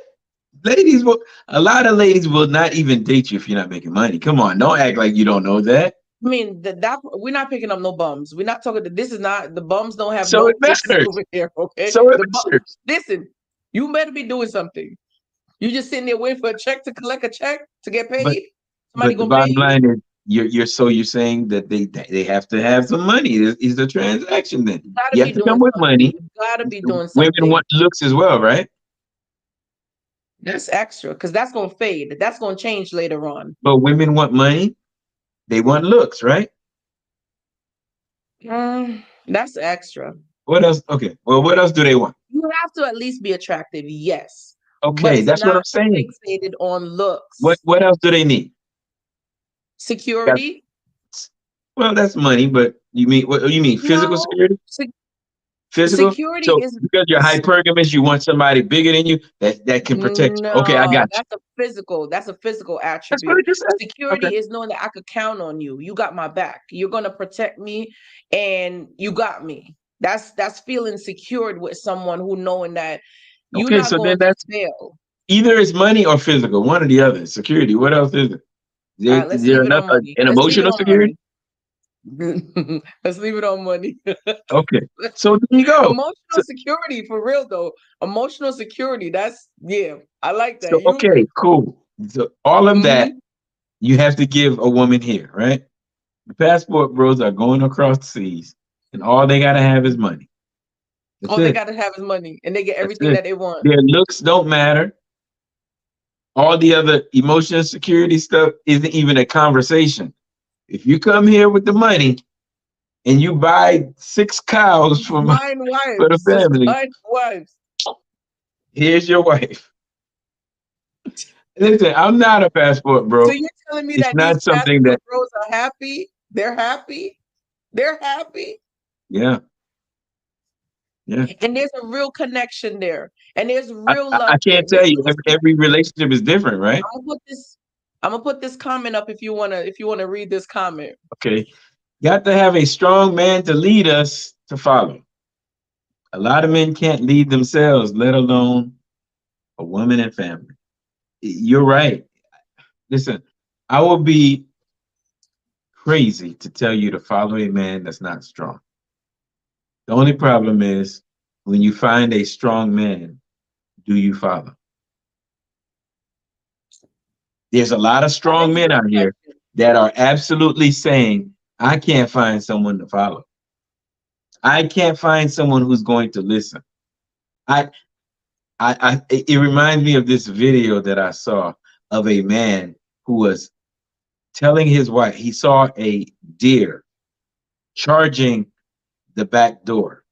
B: Ladies will. A lot of ladies will not even date you if you're not making money. Come on, don't act like you don't know that.
A: I mean that we're not picking up no bums. We're not talking. This is not the bums. Don't have
B: So it
A: no place
B: matters.
A: over here. Okay,
B: So it
A: the bum.
B: matters.
A: Listen, you better be doing something. You just sitting there waiting for a check to collect a check to get
B: But
A: paid. Somebody
B: but the
A: gonna pay
B: bottom
A: you.
B: line is you're saying that they have to have some money. Is the transaction then?
A: You gotta
B: You have
A: be
B: to come
A: doing
B: with
A: something.
B: money.
A: You gotta be
B: So
A: doing
B: women
A: something.
B: want looks as well, right?
A: That's extra because that's gonna fade. That's gonna change later on.
B: But women want money. They want looks, right?
A: That's extra.
B: What else? Okay. Well, what else do they want?
A: You have to at least be attractive, yes,
B: Okay,
A: but
B: that's what
A: not
B: I'm saying.
A: fixated on
B: What
A: looks.
B: what else do they need? Got
A: Security,
B: well, that's money, but you mean what you mean physical
A: no.
B: security? Physical?
A: Security
B: So
A: is
B: because you're hypergamous, you want somebody bigger than you that can protect you. Okay, I
A: no.
B: got you.
A: That's a physical
B: That's what
A: attribute.
B: I just said. Okay.
A: Security is knowing that I could count on you. You got my back. You're gonna protect me, and you got me. That's feeling secured with someone who knowing that you're
B: Okay,
A: not
B: so then
A: going to
B: that's
A: fail.
B: either it's money or physical, one or the other. Security. What else is it?
A: All right,
B: Is
A: let's
B: there
A: leave it
B: another
A: on money.
B: an
A: Let's leave it
B: emotional
A: on
B: security?
A: money. Let's leave it on money.
B: Okay. So there you go.
A: Emotional
B: So
A: security for real though. Emotional security. That's yeah. I like
B: so
A: that. You
B: okay, cool. So all of that
A: hmm
B: you have to give a woman here, right? The passport bros are going across the seas, and all they gotta have is money. That's
A: all they
B: it.
A: gotta have is money and they get
B: That's
A: everything
B: it.
A: that they want.
B: Their looks don't matter. All the other emotional security stuff isn't even a conversation. If you come here with the money and you buy 6 cows
A: Just
B: from
A: buying
B: for the
A: wives. Just
B: family,
A: buying wives.
B: here's your wife. Listen, I'm not a passport
A: So
B: bro.
A: you're telling me
B: It's
A: that these
B: not something
A: passport
B: that
A: bros are happy? They're happy? They're happy?
B: yeah, yeah.
A: And there's a real connection there. And there's
B: I,
A: real
B: I
A: love
B: I
A: there.
B: can't tell you every relationship is different, right?
A: I'm gonna put this I'm gonna put this comment up if you wanna read this comment.
B: Okay. Got to have a strong man to lead us to follow. A lot of men can't lead themselves, let alone a woman and family. You're right. Listen, I will be crazy to tell you to follow a man that's not strong. The only problem is when you find a strong man, do you follow? There's a lot of
A: That
B: strong
A: is a
B: men
A: good
B: out here
A: question.
B: that are absolutely saying, I can't find someone to follow. I can't find someone who's going to listen. I, it reminds me of this video that I saw of a man who was telling his wife he saw a deer charging the back door.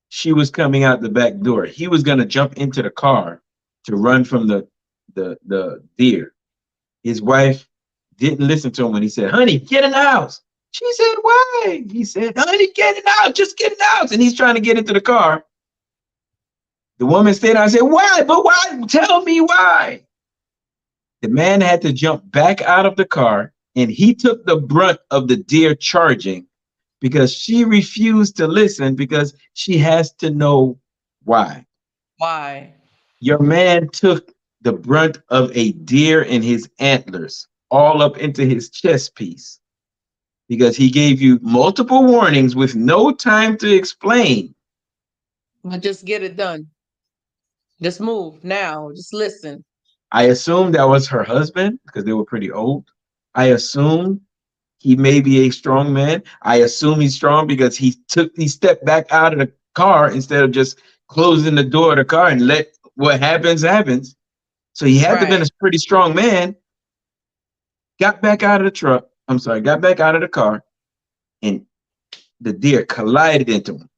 B: She was coming out the back door. He was going to jump into the car to run from the deer. His wife didn't listen to him when he said, "Honey, get in the house." She said, "Why?" He said, "Honey, get in the house. Just get in the house." And he's trying to get into the car. The woman stayed out and said, "Why? But why? Tell me why." The man had to jump back out of the car and he took the brunt of the deer charging because she refused to listen because she has to know why.
A: Why?
B: Your man took the brunt of a deer and his antlers all up into his chest piece because he gave you multiple warnings with no time to explain.
A: But just get it done. Just move now. Just listen.
B: I assumed that was her husband because they were pretty old. I assumed he may be a strong man. I assume he's strong because he stepped back out of the car instead of just closing the door of the car and let what happens happens. So he had to have been
A: Right.
B: a pretty strong man. Got back out of the truck. I'm sorry, got back out of the car, and the deer collided into him.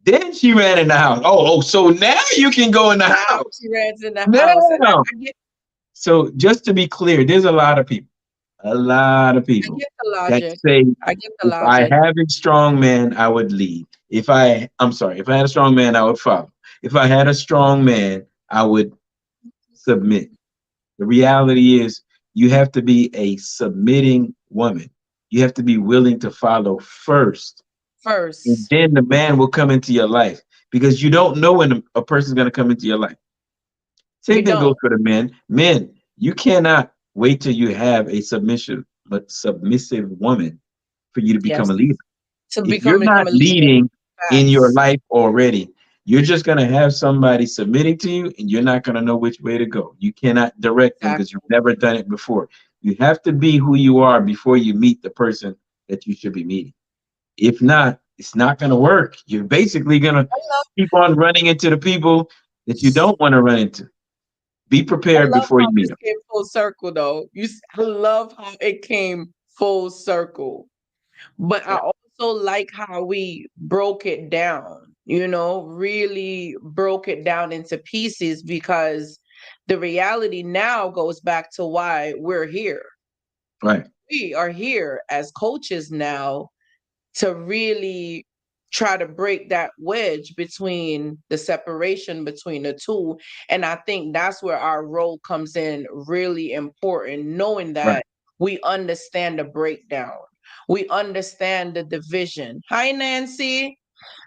B: Then she ran in the house. So now you can go in the
A: Now
B: house.
A: she runs in the house. And
B: Now.
A: I get
B: So just to be clear, there's a lot of people. A lot of
A: I
B: people
A: get the
B: that
A: logic.
B: say,
A: I get the
B: if I
A: logic.
B: have a strong man, I would lead. I'm sorry, if I had a strong man, I would follow. If I had a strong man, I would submit. The reality is, you have to be a submitting woman. You have to be willing to follow first, and
A: First,
B: then the man will come into your life, because you don't know when a person's going to come into your life.
A: we
B: Same thing
A: don't.
B: goes for the men. Men, you cannot wait till you have a submissive woman for you to become
A: Yes.
B: a leader.
A: To
B: If you're
A: become
B: not
A: a leader.
B: leading in your
A: Facts.
B: life already, you're just going to have somebody submitting to you, and you're not going to know which way to go. You cannot direct them because you've
A: Exactly.
B: never done it before. You have to be who you are before you meet the person that you should be meeting. If not, it's not going to work. You're basically going to
A: I love
B: keep on running into the people that you don't want to run into. Be
A: I
B: prepared
A: love
B: before
A: how
B: you meet
A: this
B: them.
A: came full circle though. I love how it came full circle. But I
B: Right.
A: also like how we broke it down, really broke it down into pieces because the reality now goes back to why we're here.
B: Right.
A: We are here as coaches now to really try to break that wedge between the separation between the two. And I think that's where our role comes in really important, knowing
B: Right.
A: that we understand the breakdown. We understand the division. Hi, Nancy.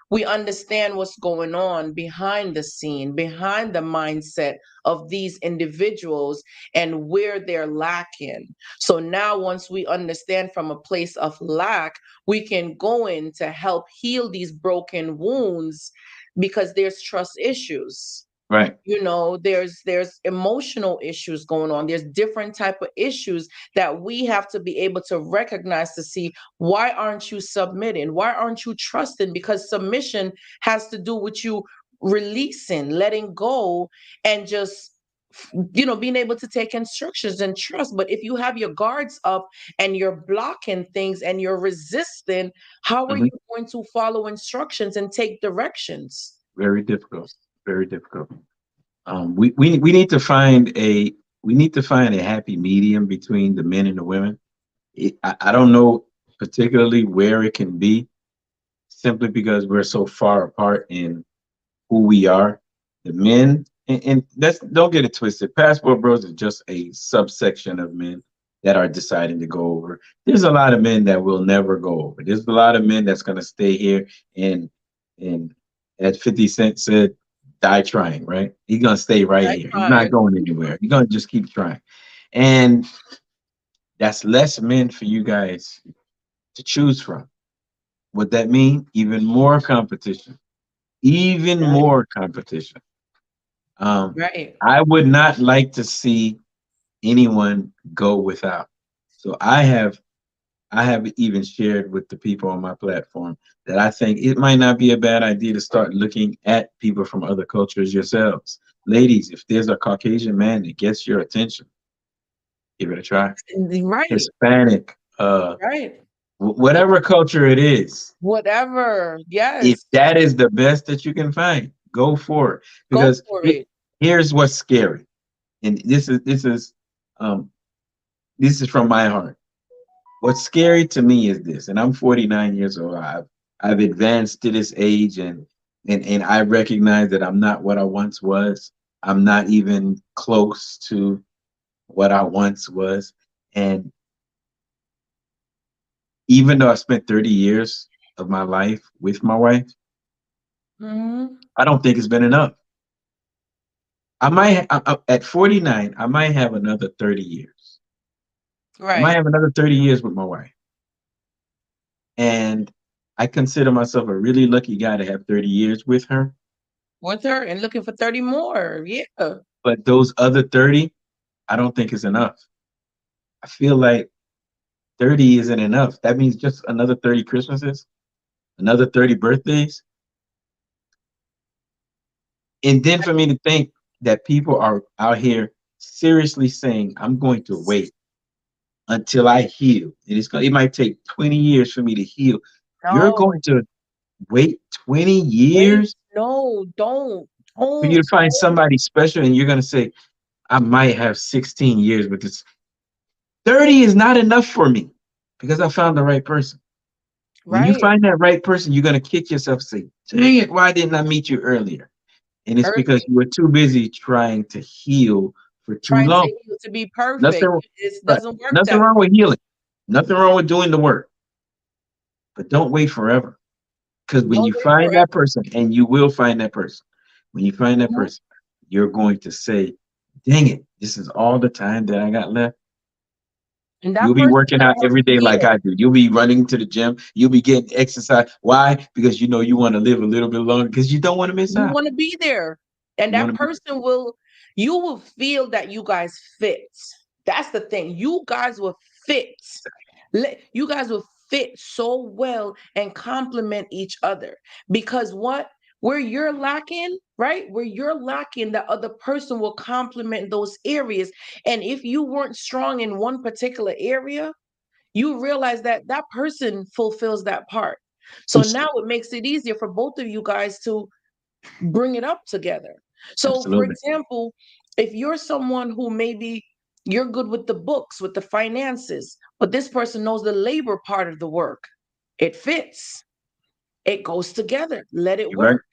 A: We understand what's going on behind the scene, behind the mindset of these individuals and where they're lacking. So now, once we understand from a place of lack, we can go in to help heal these broken wounds because there's trust issues.
B: Right.
A: There's emotional issues going on. There's different type of issues that we have to be able to recognize to see, why aren't you submitting, why aren't you trusting? Because submission has to do with you releasing, letting go, and just being able to take instructions and trust. But if you have your guards up and you're blocking things and you're resisting, how are
B: Mhm.
A: you going to follow instructions and take directions?
B: Very difficult. Very difficult. We need to find a happy medium between the men and the women. I don't know particularly where it can be, simply because we're so far apart in who we are. The men, and that's, don't get it twisted. Passport Bros is just a subsection of men that are deciding to go over. There's a lot of men that will never go over. There's a lot of men that's going to stay here, and as 50 Cent said, die trying, right? He's going to stay right
A: Right,
B: here. He's not
A: fine.
B: going anywhere. He's going to just keep trying. And that's less men for you guys to choose from. What that mean? Even more competition. Even
A: Right,
B: more competition. Um,
A: right.
B: I would not like to see anyone go without. So I have even shared with the people on my platform that I think it might not be a bad idea to start looking at people from other cultures yourselves. Ladies, if there's a Caucasian man that gets your attention, give it a try.
A: Right,
B: Hispanic,
A: right.
B: whatever culture it is,
A: Whatever.
B: if
A: Yes.
B: that is the best that you can find, go for it.
A: Go
B: Because
A: for it.
B: here's what's scary, and um, this is from my heart. What's scary to me is this, and I'm 49 years old. I've advanced to this age, and I recognize that I'm not what I once was. I'm not even close to what I once was. And even though I spent 30 years of my life with my wife,
A: Hmm.
B: I don't think it's been enough. At 49, I might have another 30 years. I might
A: Right.
B: have another 30 years with my wife. And I consider myself a really lucky guy to have 30 years with her.
A: With her and looking for 30 more. Yeah.
B: But those other 30, I don't think is enough. I feel like 30 isn't enough. That means just another 30 Christmases, another 30 birthdays. And then for me to think that people are out here seriously saying, I'm going to wait until I heal. And it might take 20 years for me to heal. You're
A: No,
B: going to wait 20
A: wait.
B: years
A: No, don't.
B: for you
A: Don't.
B: to find somebody special, and you're going to say, I might have 16 years with this. 30 is not enough for me because I found the right person. When you
A: Right.
B: find that right person, you're going to kick yourself and say, dang it, why didn't I meet you earlier? And it's because
A: Early.
B: you were too busy trying to heal for too
A: Trying to
B: long.
A: heal to be perfect.
B: Nothing,
A: It
B: right.
A: doesn't work
B: Nothing
A: that
B: wrong
A: way.
B: with healing. Nothing wrong with doing the work, but don't wait forever. Because when
A: Don't
B: you
A: wait
B: find that
A: forever.
B: person, and you will find that person, when you find that
A: Mhm.
B: person, you're going to say, dang it, this is all the time that I got left.
A: And
B: You'll
A: that
B: be
A: person's
B: working
A: gonna
B: out
A: want
B: every
A: to
B: day
A: be
B: like
A: there.
B: I do. You'll be running to the gym. You'll be getting exercise. Why? Because you know you want to live a little bit longer because you don't want to miss
A: You
B: out.
A: want to be there. And
B: You want
A: that
B: to be
A: person will, you will feel that you guys fit. That's the thing. You guys will fit. You guys will fit so well and complement each other. Because what? Where you're lacking, right? Where you're lacking, the other person will complement those areas. And if you weren't strong in one particular area, you realize that that person fulfills that part. So now it makes it easier for both of you guys to bring it up together. So, for
B: absolutely
A: example, if you're someone who maybe you're good with the books, with the finances, but this person knows the labor part of the work, it fits. It goes together. Let it
B: You're right.
A: work.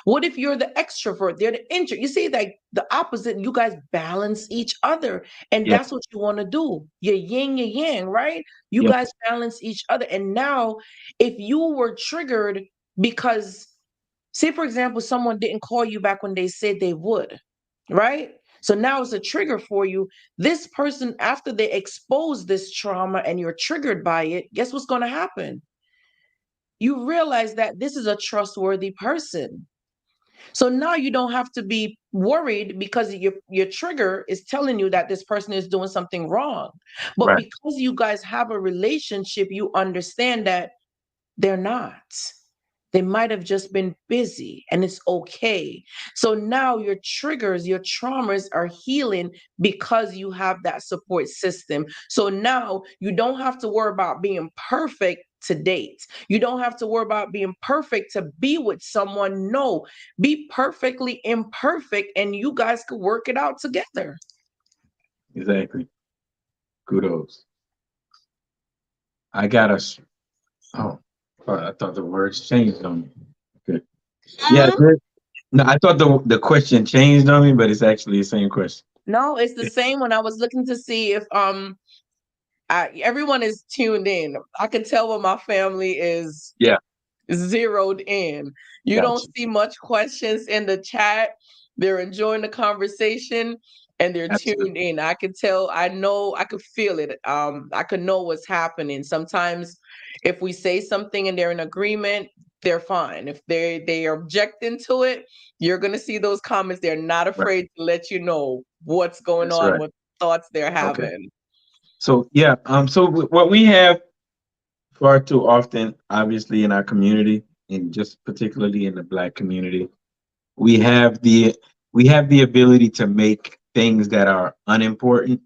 A: What if you're the extrovert? They're the introvert. You see, like the opposite. You guys balance each other, and
B: Yeah.
A: that's what you want to do. You're yin, you're yang, right? You
B: Yep.
A: guys balance each other. And now, if you were triggered because, say, for example, someone didn't call you back when they said they would, right? So now it's a trigger for you. This person, after they expose this trauma and you're triggered by it, guess what's going to happen? You realize that this is a trustworthy person. So now you don't have to be worried because your trigger is telling you that this person is doing something wrong. But
B: Right.
A: because you guys have a relationship, you understand that they're not. They might have just been busy and it's okay. So now your triggers, your traumas are healing because you have that support system. So now you don't have to worry about being perfect to date. You don't have to worry about being perfect to be with someone. No, be perfectly imperfect and you guys could work it out together.
B: Exactly. Kudos. I got us. Oh, I thought the words changed on me. Good. Yeah.
A: Mhm.
B: Good. No, I thought the question changed on me, but it's actually the same question.
A: No, it's the same when I was looking to see if everyone is tuned in. I can tell when my family is
B: Yeah.
A: zeroed in. You don't
B: Gotcha.
A: see much questions in the chat. They're enjoying the conversation and they're
B: Absolutely.
A: tuned in. I can tell, I know, I could feel it. I could know what's happening. Sometimes if we say something and they're in agreement, they're fine. If they are objecting to it, you're gonna see those comments. They're not
B: Right.
A: afraid to let you know what's going
B: That's
A: on,
B: right.
A: what thoughts they're
B: Okay.
A: having.
B: So yeah. What we have far too often, obviously in our community, and just particularly in the Black community, we have the we have the ability to make things that are unimportant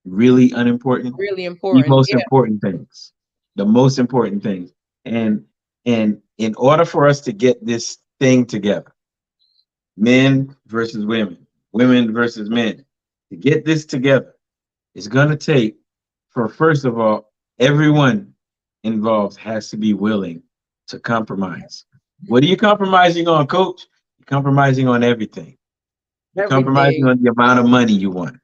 B: really unimportant,
A: Really
B: the
A: important.
B: most
A: Yeah,
B: important things, the most important things. And in order for us to get this thing together, men versus women, women versus men, to get this together, it's going to take, for first of all, everyone involved has to be willing to compromise. What are you compromising on, coach? You're compromising on everything. You're compromising
A: everything,
B: on the amount of money you want.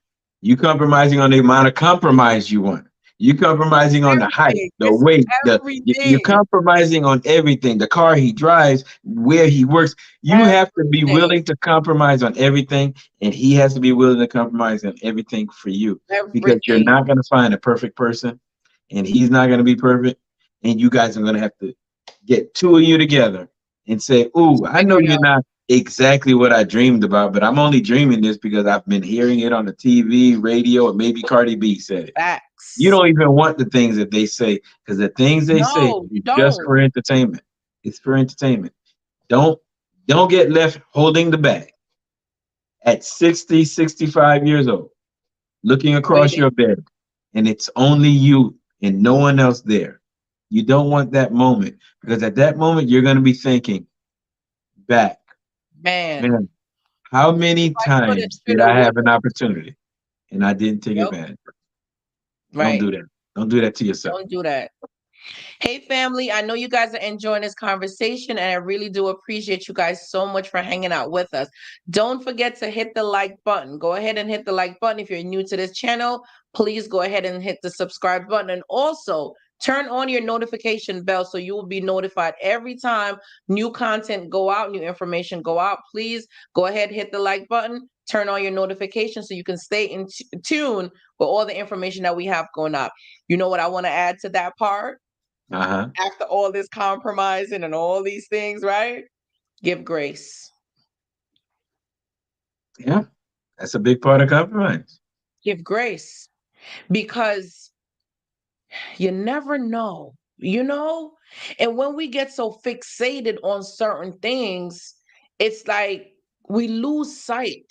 B: You compromising on the amount of compromise you want. You compromising on the height,
A: everything.
B: the
A: It's
B: weight, you're
A: everything.
B: compromising on everything. The car he drives, where he works. You have to be
A: Everything,
B: willing to compromise on everything, and he has to be willing to compromise on everything for you because you're
A: everything.
B: not going to find a perfect person, and he's not going to be perfect, and you guys are going to have to get two of you together and say, "Ooh, I know
A: Figure it
B: you're
A: out.
B: not exactly what I dreamed about, but I'm only dreaming this because I've been hearing it on the TV, radio, or maybe Cardi B said it." You
A: Facts.
B: don't even want the things that they say because the things they say
A: No, you
B: is just
A: don't.
B: for entertainment. It's for entertainment. Don't don't get left holding the bag at 60, 65 years old, looking across
A: Waiting.
B: your bed, and it's only you and no one else there. You don't want that moment because at that moment you're going to be thinking back,
A: Man,
B: man, how
A: if
B: many
A: I could have,
B: times did
A: should have,
B: I
A: would
B: have an
A: have.
B: opportunity and I didn't take
A: Yep.
B: advantage? Don't
A: Right.
B: do that. Don't do that to yourself.
A: Don't do that. Hey, family, I know you guys are enjoying this conversation, and I really do appreciate you guys so much for hanging out with us. Don't forget to hit the like button. Go ahead and hit the like button. If you're new to this channel, please go ahead and hit the subscribe button. And also, turn on your notification bell so you will be notified every time new content go out, new information go out. Please go ahead, hit the like button, turn on your notifications so you can stay in tune with all the information that we have going up. You know what I want to add to that part?
B: Uh-huh.
A: After all this compromising and all these things, right? Give grace.
B: Yeah. That's a big part of compromise.
A: Give grace because you never know, you know? And when we get so fixated on certain things, it's like we lose sight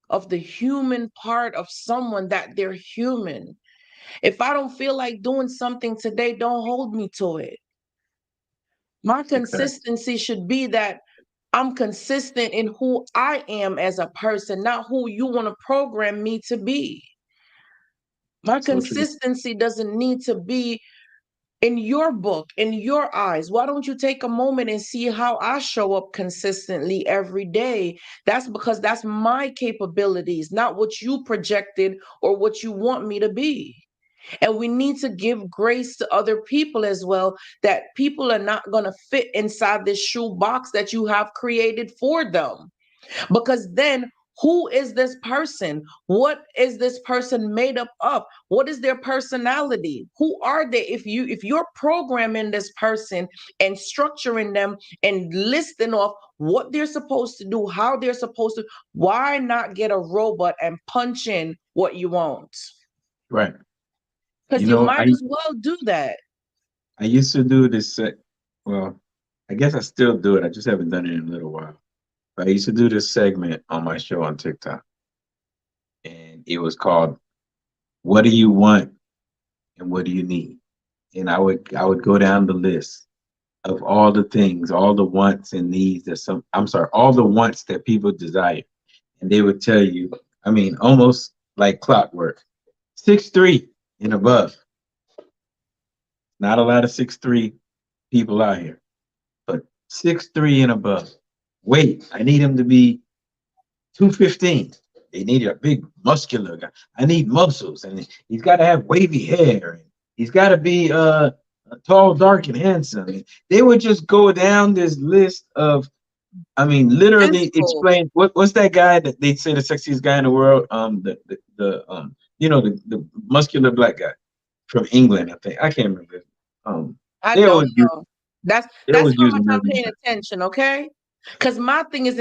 A: of the human part of someone, that they're human. If I don't feel like doing something today, don't hold me to it. My
B: Okay.
A: consistency should be that I'm consistent in who I am as a person, not who you want to program me to be. My
B: So true.
A: consistency doesn't need to be in your book, in your eyes. Why don't you take a moment and see how I show up consistently every day? That's because that's my capabilities, not what you projected or what you want me to be. And we need to give grace to other people as well, that people are not going to fit inside this shoebox that you have created for them. Because then, who is this person? What is this person made up of? What is their personality? Who are they? If you're programming this person and structuring them and listing off what they're supposed to do, how they're supposed to, why not get a robot and punch in what you want?
B: Right.
A: Because
B: You
A: you
B: know,
A: might as well do that.
B: I used to do this well, I guess I still do it. I just haven't done it in a little while. But I used to do this segment on my show on TikTok, and it was called "What Do You Want and What Do You Need?" And I would go down the list of all the things, all the wants and needs that I'm sorry, all the wants that people desire, and they would tell you, I mean, almost like clockwork, 6'3" and above. Not a lot of 6'3" people out here, but 6'3" and above. Wait, I need him to be 215. They need a big muscular guy. I need muscles, and he's got to have wavy hair, and he's got to be tall, dark, and handsome. And they would just go down this list of, I mean, literally
A: Physical.
B: explain what's that guy that they say the sexiest guy in the world? The muscular black guy from England, I think. I can't remember. Um,
A: I
B: they
A: don't
B: always use
A: know. That's
B: they
A: that's
B: always
A: how
B: use
A: much
B: him
A: I'm
B: as an
A: paying
B: example.
A: attention, okay? Because my thing is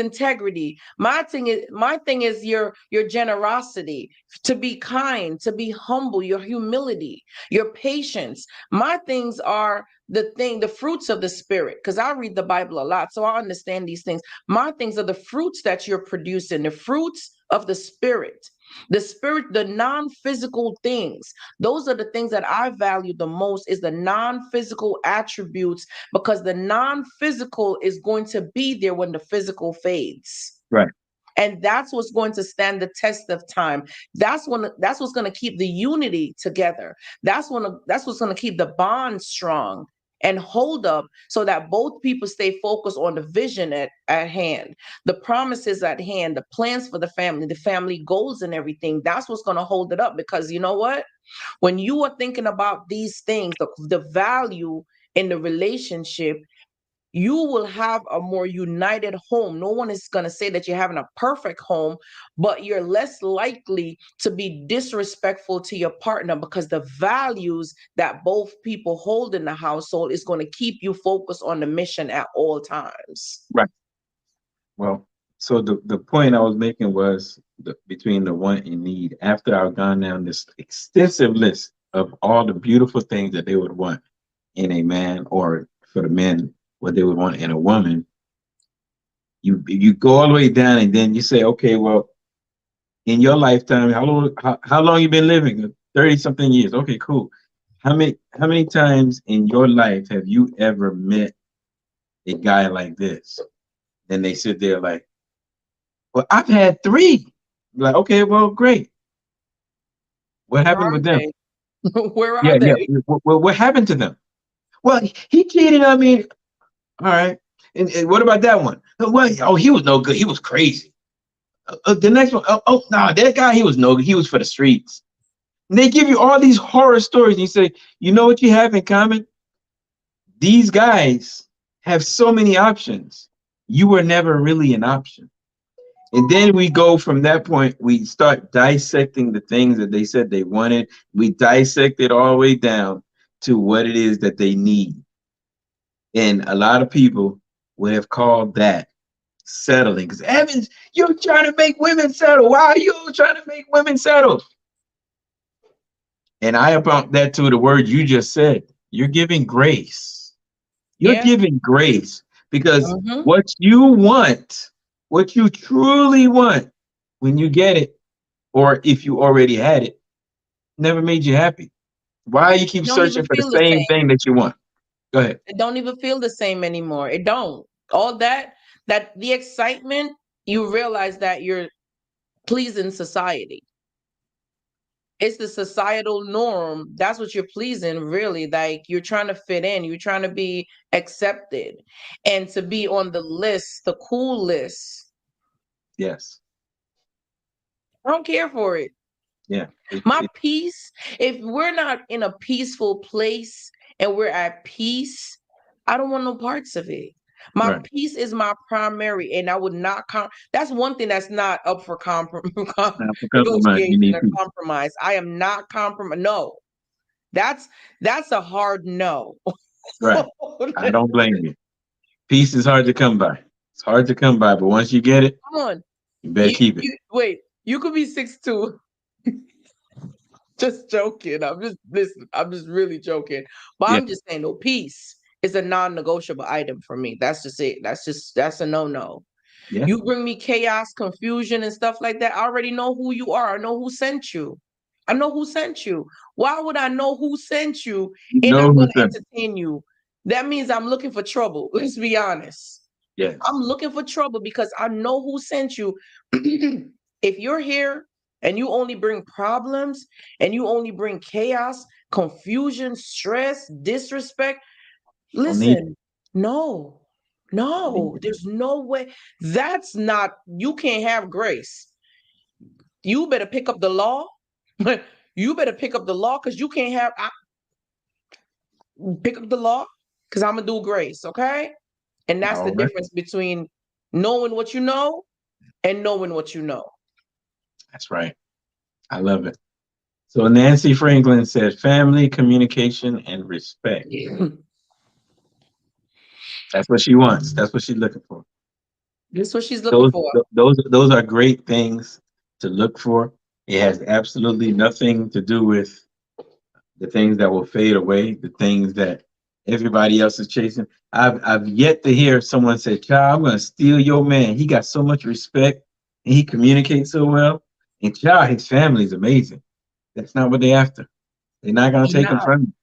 A: your generosity, to be kind, to be humble, your humility, your patience. My things are the fruits of the spirit. Because I read the Bible a lot, so I understand these things. My things are the fruits that you're producing, the fruits of the spirit. The spirit, the non-physical things. Those are the things that I value the most, is the non-physical attributes, because the non-physical is going to be there when the physical fades.
B: Right,
A: And that's what's going to stand the test of time. That's what's going to keep the unity together. That's what's going to keep the bond strong and hold up, so that both people stay focused on the vision at hand, the promises at hand, the plans for the family goals and everything. That's what's going to hold it up, because you know what? When you are thinking about these things, the value in the relationship, you will have a more united home. No one is going to say that you're having a perfect home, but you're less likely to be disrespectful to your partner, because the values that both people hold in the household is going to keep you focused on the mission at all times.
B: right. Well, so the point I was making was between the want and need. After I've gone down this extensive list of all the beautiful things that they would want in a man, or for the men, what they would want in a woman, you go all the way down, and then you say, okay, well, in your lifetime, how long you been living? 30 something years. Okay, cool. How many times in your life have you ever met a guy like this? Then they sit there like, well, I've had three. Like, okay, well, great. What
A: Where
B: happened
A: are
B: with them?
A: they? Where
B: Yeah,
A: are
B: yeah.
A: they?
B: What happened to them? Well, he cheated on me. All right. And what about that one? Well, oh, he was no good. He was crazy. The next one, oh, no, that guy, he was no good. He was for the streets. And they give you all these horror stories. And you say, you know what you have in common? These guys have so many options. You were never really an option. And then we go from that point, we start dissecting the things that they said they wanted. We dissect it all the way down to what it is that they need. And a lot of people would have called that settling. Because Evans, you're trying to make women settle. Why are you trying to make women settle? And I about that to the word you just said. You're giving grace. You're
A: Yeah.
B: giving grace because
A: Hmm.
B: what you want, what you truly want, when you get it, or if you already had it, never made you happy. Why you keep
A: Don't
B: searching
A: even
B: for the
A: feel the
B: same
A: same.
B: thing that you want? Go ahead.
A: It don't even feel the same anymore. It don't. All that the excitement, you realize that you're pleasing society. It's the societal norm. That's what you're pleasing, really. Like you're trying to fit in, you're trying to be accepted and to be on the list, the cool list.
B: Yes.
A: I don't care for it.
B: Yeah.
A: My peace, if we're not in a peaceful place and we're at peace, I don't want no parts of it. My
B: Right.
A: peace is my primary, and I would not that's one thing that's not up for
B: Now for compromise, you
A: negotiation
B: need
A: or
B: peace.
A: compromise. I am not compromise. No, that's that's a hard no.
B: Right. I don't blame you. Peace is hard to come by. It's hard to come by, but once you get it,
A: Come on,
B: you better keep it.
A: you wait. You could be 6'2". Just joking. I'm just listen. I'm just really joking. But
B: Yeah.
A: I'm just saying, no, peace is a non-negotiable item for me. That's just it. That's a no-no.
B: Yeah.
A: You bring me chaos, confusion, and stuff like that. I already know who you are. I know who sent you. I know who sent you. Why would I know who sent you
B: You
A: and
B: know
A: I'm
B: who
A: going to
B: said
A: entertain you? That means I'm looking for trouble. Let's be honest. I'm
B: yes.
A: looking for trouble because I know who sent you. If you're here and you only bring problems and you only bring chaos, confusion, stress, disrespect,
B: You don't need it.
A: listen, no,
B: You don't need
A: no,
B: it.
A: there's no way. That's not, you can't have grace. You better pick up the law. You better pick up the law because you can't have, pick up the law because I'm going to do grace, okay? And that's the
B: All right.
A: difference between knowing what you know and knowing what you know.
B: That's right. I love it. So Nancy Franklin said family, communication, and respect. That's what she wants. That's what she's looking for.
A: That's what she's looking
B: Those
A: for.
B: those are great things to look for. It has absolutely nothing to do with the things that will fade away, the things that everybody else is chasing. I've yet to hear someone say, "Child, I'm gonna steal your man. He got so much respect and he communicates so well." And child, his family is amazing. That's not what they're after. They're not gonna
A: You're
B: take him
A: not.
B: from you.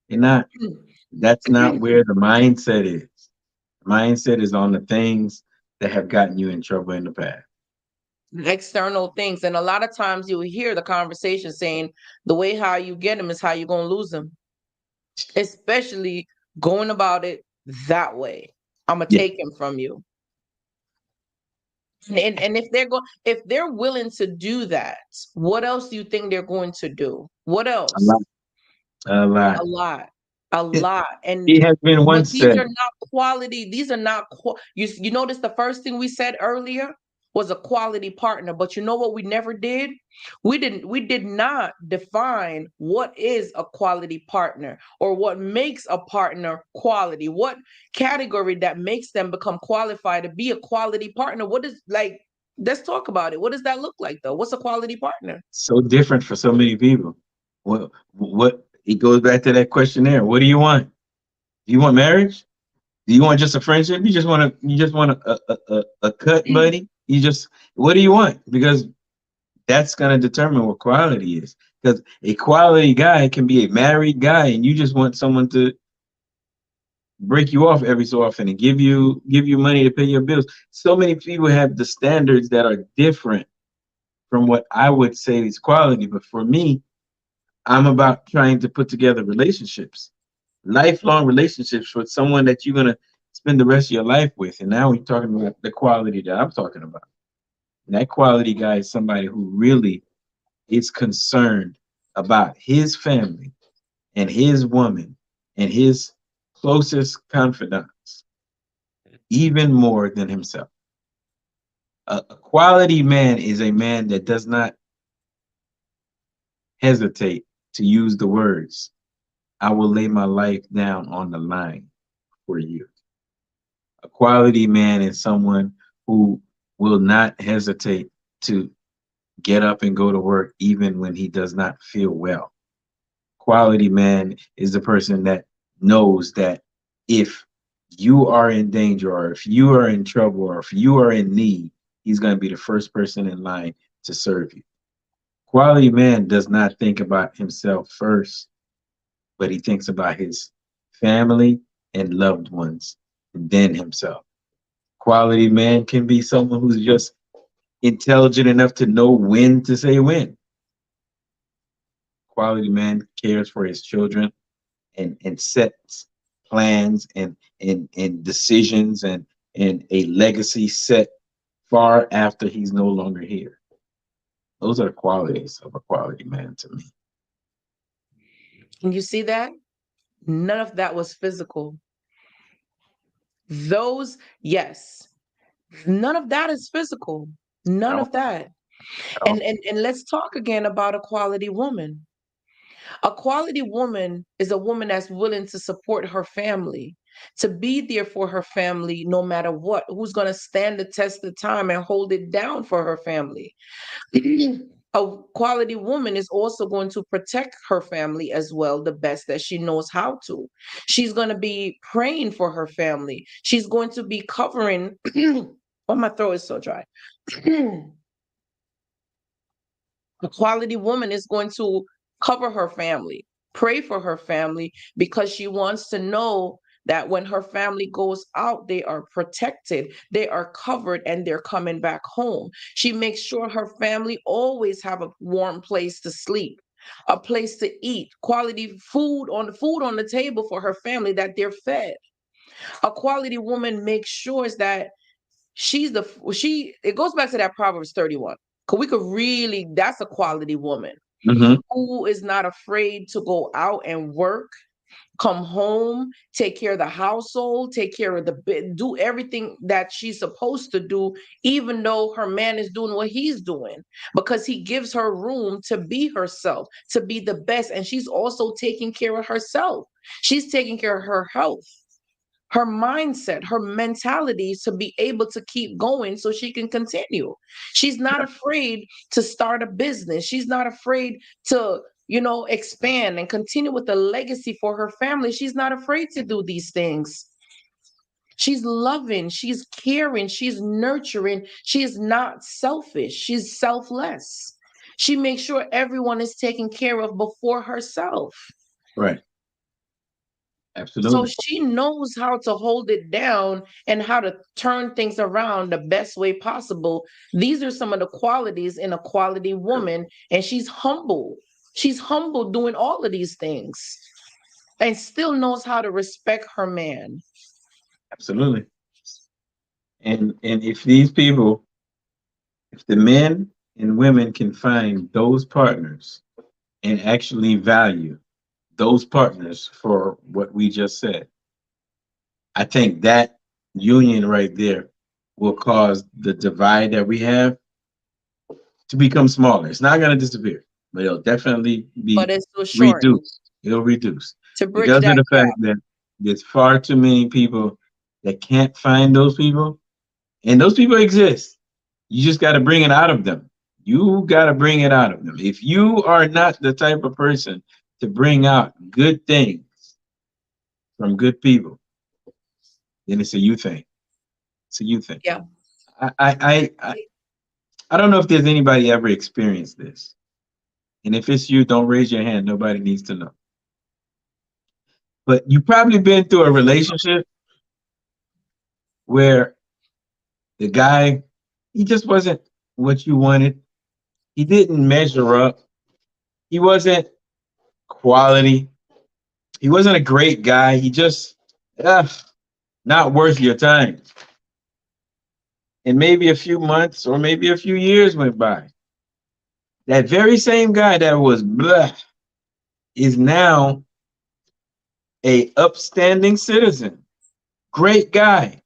B: They're not. That's not where the mindset is. The mindset is on the things that have gotten you in trouble in the past.
A: External things. And a lot of times you will hear the conversation saying the way how you get them is how you're going to lose them, especially going about it that way. I'm going to
B: Yeah,
A: take him from you. And if they're willing to do that, what else do you think they're going to do? What
B: a lot,
A: else?
B: a
A: A
B: lot.
A: lot. A lot. And
B: He has been
A: but
B: once
A: these
B: said,
A: are not quality. These are not you notice the first thing we said earlier was a quality partner. But you know what we never did? We did not define what is a quality partner or what makes a partner quality. What category that makes them become qualified to be a quality partner? What is like let's talk about it. What does that look like though? What's a quality partner?
B: so different for so many people. What it goes back to that questionnaire. What do you want? Do you want marriage? Do you want just a friendship? You just want a cut buddy? You just what do you want? Because that's gonna determine what quality is. Because a quality guy can be a married guy, and you just want someone to break you off every so often and give you money to pay your bills. So many people have the standards that are different from what I would say is quality. But for me, I'm about trying to put together relationships, lifelong relationships with someone that you're gonna spend the rest of your life with. And now we're talking about the quality that I'm talking about. And that quality guy is somebody who really is concerned about his family and his woman and his closest confidants, even more than himself. A quality man is a man that does not hesitate to use the words, I will lay my life down on the line for you. A quality man is someone who will not hesitate to get up and go to work even when he does not feel well. Quality man is the person that knows that if you are in danger or if you are in trouble or if you are in need, he's going to be the first person in line to serve you. Quality man does not think about himself first, but he thinks about his family and loved ones and then himself. Quality man can be someone who's just intelligent enough to know when to say when. Quality man cares for his children and sets plans and decisions and a legacy set far after he's no longer here. Those are the qualities of a quality man to me.
A: Can you see that? None of that was physical. Those, yes, none of that is physical. None
B: No,
A: of that.
B: no.
A: And let's talk again about a quality woman. A quality woman is a woman that's willing to support her family, to be there for her family no matter what, who's going to stand the test of time and hold it down for her family. A quality woman is also going to protect her family as well, the best that she knows how to. She's going to be praying for her family. She's going to be covering. Oh, my throat is so dry. A quality woman is going to cover her family, pray for her family, because she wants to know that when her family goes out, they are protected, they are covered, and they're coming back home. She makes sure her family always have a warm place to sleep, a place to eat, quality food on the table for her family, that they're fed. A quality woman makes sure that she's the she it goes back to that Proverbs 31. Cause we could really, that's a quality woman
B: Hmm.
A: who is not afraid to go out and work, come home, take care of the household, take care of do everything that she's supposed to do, even though her man is doing what he's doing, because he gives her room to be herself, to be the best. And she's also taking care of herself. She's taking care of her health, her mindset, her mentality, to be able to keep going so she can continue. She's not afraid to start a business. She's not afraid to, expand and continue with the legacy for her family. She's not afraid to do these things. She's loving, she's caring, she's nurturing. She is not selfish. She's selfless. She makes sure everyone is taken care of before herself.
B: Right.
A: So
B: Absolutely.
A: she knows how to hold it down and how to turn things around the best way possible. These are some of the qualities in a quality woman, and she's humble. She's humble doing all of these things and still knows how to respect her man.
B: Absolutely. And if these people, if the men and women can find those partners and actually value those partners for what we just said, I think that union right there will cause the divide that we have to become smaller. It's not going to disappear, but it'll definitely
A: But
B: be
A: it's to shorten,
B: reduced. It'll reduce
A: to bridge
B: because of
A: that
B: the
A: gap.
B: fact that there's far too many people that can't find those people, and those people exist. You just got to bring it out of them. You got to bring it out of them. If you are not the type of person to bring out good things from good people, then it's a you thing. It's a you thing.
A: Yeah.
B: I I I I I don't know if there's anybody ever experienced this. And if it's you, don't raise your hand. Nobody needs to know. But you probably been through a relationship where the guy, he just wasn't what you wanted. He didn't measure up. He wasn't. quality. He wasn't a great guy. He just uh, not worth your time. And maybe a few months or maybe a few years went by. That very same guy that was blah is now a upstanding citizen, great guy,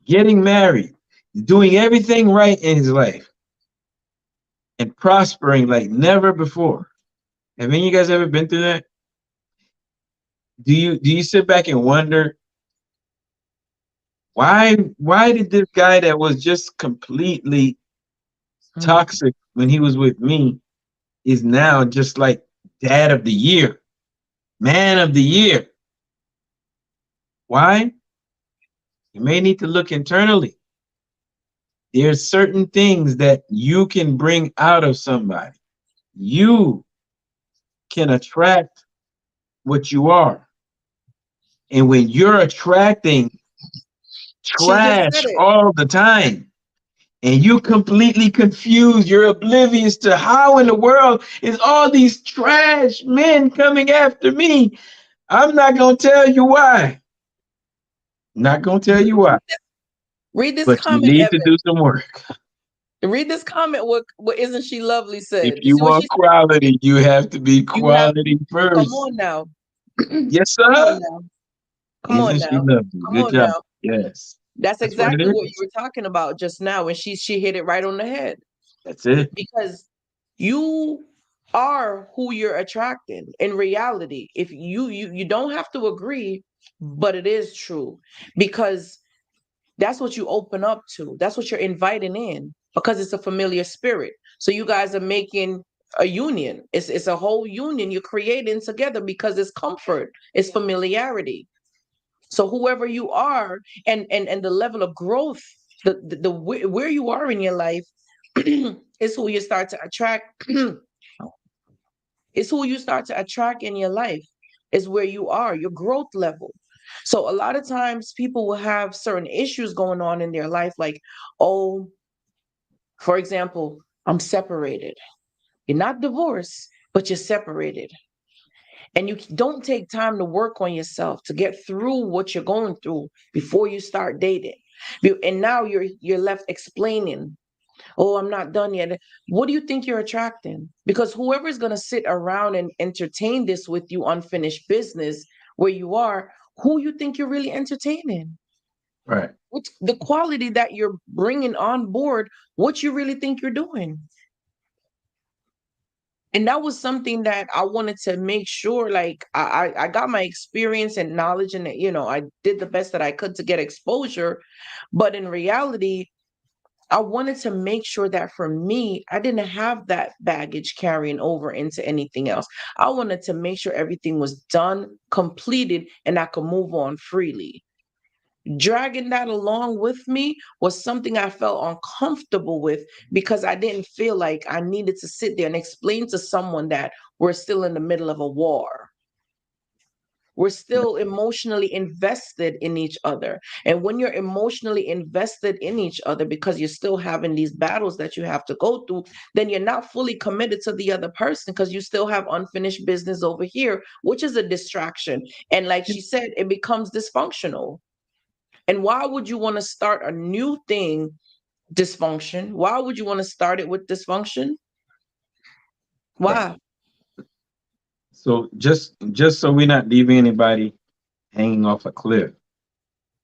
B: getting married, doing everything right in his life, and prospering like never before. Have any of you guys ever been through that? Do you sit back and wonder why did this guy that was just completely
A: Mhm.
B: toxic when he was with me is now just like dad of the year, man of the year? Why? You may need to look internally. There's certain things that you can bring out of somebody. You can attract what you are. And when you're attracting
A: She just said
B: trash
A: it.
B: all the time, and you completely confused, you're oblivious to how in the world is all these trash men coming after me. I'm not going to tell you why. Not going to tell you why,
A: Read this
B: but you
A: comment,
B: need to
A: Evan.
B: do some work.
A: Read this comment. What isn't she lovely
B: If
A: said? You
B: you
A: see what
B: want
A: she said?
B: quality, you have to be
A: You have
B: quality
A: come
B: first.
A: on now.
B: Yes,
A: Come on
B: sir.
A: now. Come on
B: Isn't she
A: now.
B: lovely?
A: Come
B: Good
A: on
B: job.
A: now.
B: Yes,
A: That's
B: that's what it
A: exactly what you
B: is.
A: were talking about just now, and she hit it right on the head.
B: That's it.
A: Because you are who you're attracting in reality. If you don't have to agree, but it is true, because that's what you open up to, that's what you're inviting in, because it's a familiar spirit. So you guys are making a union. It's a whole union you're creating together, because it's comfort, it's familiarity. So whoever you are, and the level of growth, the where you are in your life, is who you start to attract. Is who you start to attract in your life, is where you are, your growth level. So a lot of times people will have certain issues going on in their life, like, oh, for example, I'm separated. You're not divorced, but you're separated. And you don't take time to work on yourself to get through what you're going through before you start dating. And now you're left explaining, oh, I'm not done yet. What do you think you're attracting? Because whoever's going to sit around and entertain this with you, unfinished business, where you are, who you think you're really entertaining?
B: Right.
A: What's the quality that you're bringing on board? What you really think you're doing? And that was something that I wanted to make sure, like, I got my experience and knowledge, and I did the best that I could to get exposure. But in reality, I wanted to make sure that for me, I didn't have that baggage carrying over into anything else. I wanted to make sure everything was done, completed, and I could move on freely. Dragging that along with me was something I felt uncomfortable with, because I didn't feel like I needed to sit there and explain to someone that we're still in the middle of a war. We're still emotionally invested in each other. And when you're emotionally invested in each other because you're still having these battles that you have to go through, then you're not fully committed to the other person, because you still have unfinished business over here, which is a distraction. And like she said, it becomes dysfunctional. And why would you want to start a new thing dysfunction? Why would you want to start it with dysfunction?
B: Right.
A: Why?
B: So just so we're not leaving anybody hanging off a cliff,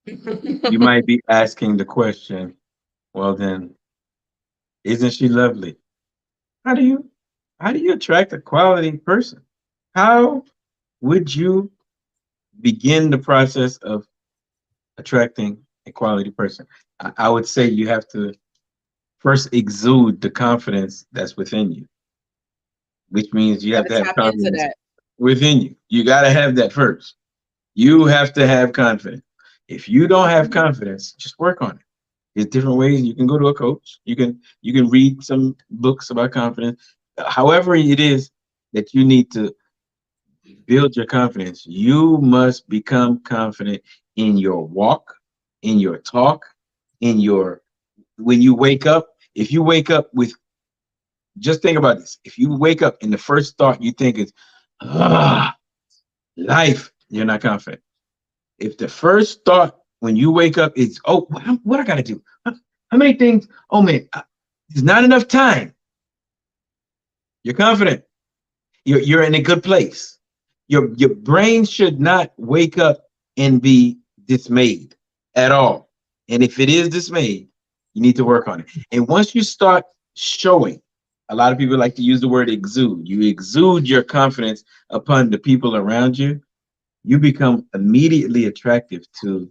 B: you might be asking the question, well then, isn't she lovely? How do you how do you attract a quality person? How would you begin the process of attracting a quality person? I would say you have to first exude the confidence that's within you, which means you have
A: Gotta
B: to have
A: tap into
B: confidence
A: that.
B: within you. You got to have that first. You have to have confidence. If you don't have confidence, just work on it. There's different ways. You can go to a coach. You can read some books about confidence. However it is that you need to build your confidence, you must become confident in your walk, in your talk, in your when you wake up. If you wake up with just think about this. If you wake up and the first thought you think is, ah, life, you're not confident. If the first thought when you wake up is, oh, what I got to do? How many things? Oh man, there's not enough time. You're confident. You're in a good place. Your brain should not wake up and be dismayed at all. And if it is dismayed, you need to work on it. And once you start showing, a lot of people like to use the word exude. You exude your confidence upon the people around you. You become immediately attractive to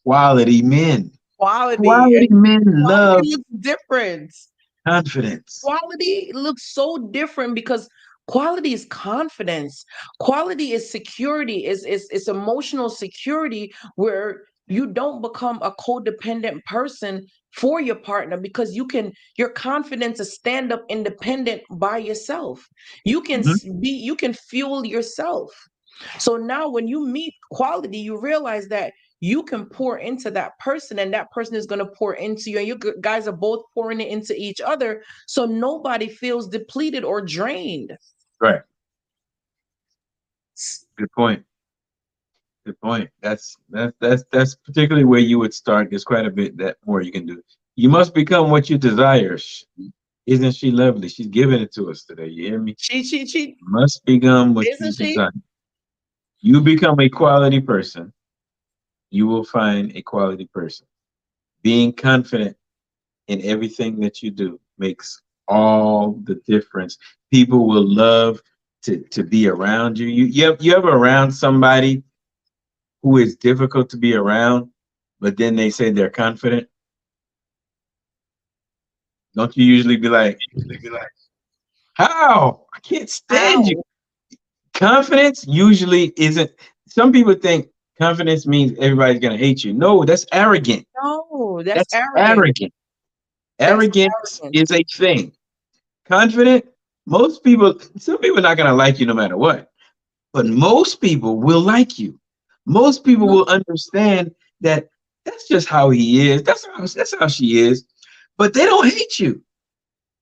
B: quality men.
A: Quality
B: Quality
A: and
B: men
A: quality
B: love
A: looks different.
B: confidence.
A: Quality looks so different because quality is confidence. Quality is security, is emotional security where you don't become a codependent person for your partner because your confidence to stand up independent by yourself. You can
B: Mhm.
A: you can fuel yourself. So now when you meet quality, you realize that you can pour into that person and that person is going to pour into you. And guys are both pouring it into each other. So nobody feels depleted or drained.
B: Right. Good point. Good point. That's particularly where you would start. There's quite a bit that more you can do. You must become what you desire. Isn't she lovely? She's giving it to us today. You hear me?
A: She,
B: Must become what you
A: isn't she?
B: desire. You become a quality person, you will find a quality person. Being confident in everything that you do makes all the difference. People will love to be around you. You ever around somebody who is difficult to be around, but then they say they're confident? Don't you usually be like, how? I can't stand you.
A: How?
B: Confidence usually isn't, some people think confidence means everybody's going to hate you. No, that's arrogant.
A: No, that's
B: That's
A: arrogant.
B: arrogant.
A: That's
B: Arrogance
A: arrogant.
B: is a thing. Confident, most people, some people are not going to like you no matter what, but most people will like you. Most people
A: Mhm.
B: will understand that that's just how he is. That's how she is. But they don't hate you.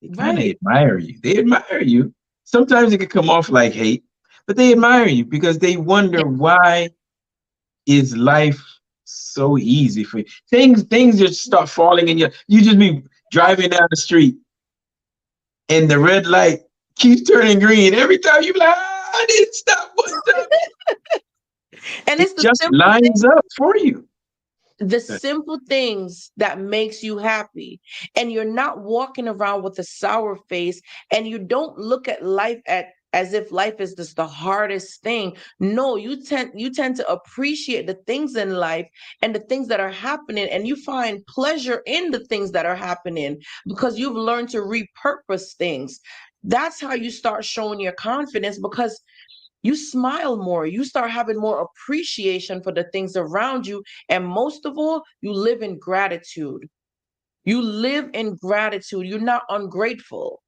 B: They kind of
A: Right.
B: admire you. They admire you. Sometimes it can come off like hate, but they admire you because they wonder why is life so easy for you. Things just start falling in your. You just be driving down the street and the red light keeps turning green every time. You be like, ah, I didn't stop one time.
A: And
B: It
A: it's the
B: just
A: simple
B: lines up for you.
A: the simple things that makes you happy, and you're not walking around with a sour face, and you don't look at life as if life is just the hardest thing. No, you tend to appreciate the things in life and the things that are happening, and you find pleasure in the things that are happening because you've learned to repurpose things. That's how you start showing your confidence, because you smile more, you start having more appreciation for the things around you, and most of all, you live in gratitude. You live in gratitude. You're not ungrateful.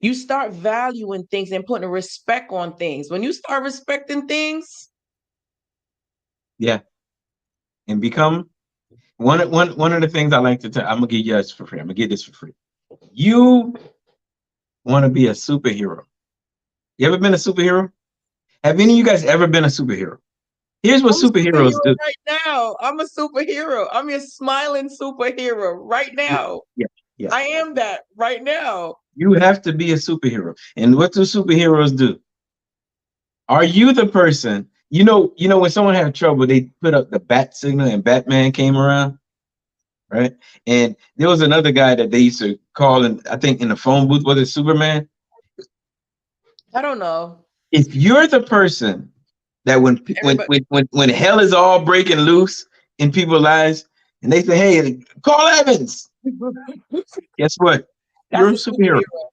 A: You start valuing things and putting respect on things. When you start respecting things,
B: Yeah, and become one of the things I like to tell. I'm gonna give you this for free. I'm gonna get this for free. You want to be a superhero. You ever been a superhero? Have any of you guys ever been a superhero? Here's what
A: I'm a
B: superheroes
A: superhero
B: do.
A: right now. I'm a superhero. I'm your smiling superhero right
B: Yeah,
A: now.
B: yeah, yeah.
A: I am that right now.
B: You have to be a superhero. And what do superheroes do? Are you the person? You know when someone had trouble, they put up the bat signal and Batman came around, right? And there was another guy that they used to call, and I think in the phone booth, was it Superman?
A: I don't know.
B: If you're the person that
A: Everybody,
B: when hell is all breaking loose in people's lives, and they say, "Hey, call Evans," guess what? You're
A: that's
B: a
A: a
B: superhero.
A: superhero.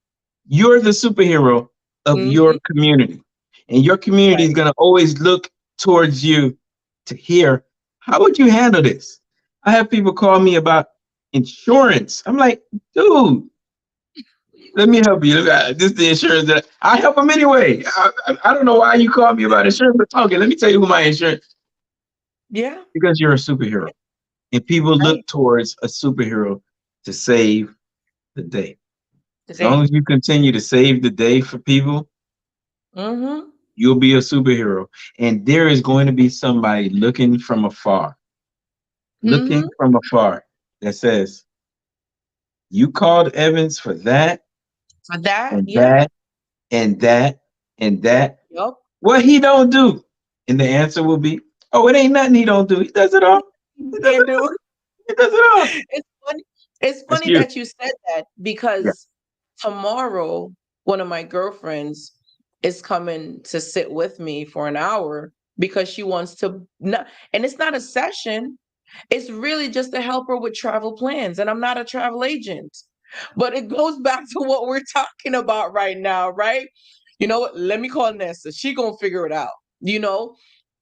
B: You're the superhero of your
A: Hmm.
B: community. And your community is
A: Right.
B: going to always look towards you to hear, how would you handle this? I have people call me about insurance. I'm like, dude, let me help you. This is the insurance that I help them anyway. I don't know why you call me about insurance, but okay, let me tell you who my insurance,
A: Yeah.
B: because you're a superhero. And people
A: Right.
B: look towards a superhero to save the day. As long
A: Today.
B: as you continue to save the day for people,
A: Mm-hmm.
B: You'll be a superhero. And there is going to be somebody looking
A: Mm-hmm.
B: from afar that says, you called Evans for that
A: For that,
B: and
A: yeah.
B: that and that and that.
A: Yep.
B: What he don't do? And the answer will be, oh, it ain't nothing he don't do. He does it all. He does
A: Can't
B: it
A: do
B: all.
A: it.
B: He does it all.
A: It's funny. It's
B: That's
A: funny
B: you.
A: that you said that
B: Yeah.
A: because tomorrow one of my girlfriends is coming to sit with me for an hour because she wants to not, and it's not a session. It's really just to help her with travel plans. And I'm not a travel agent. But it goes back to what we're talking about right now, right? You know what? Let me call Nessa. She gonna figure it out. You know,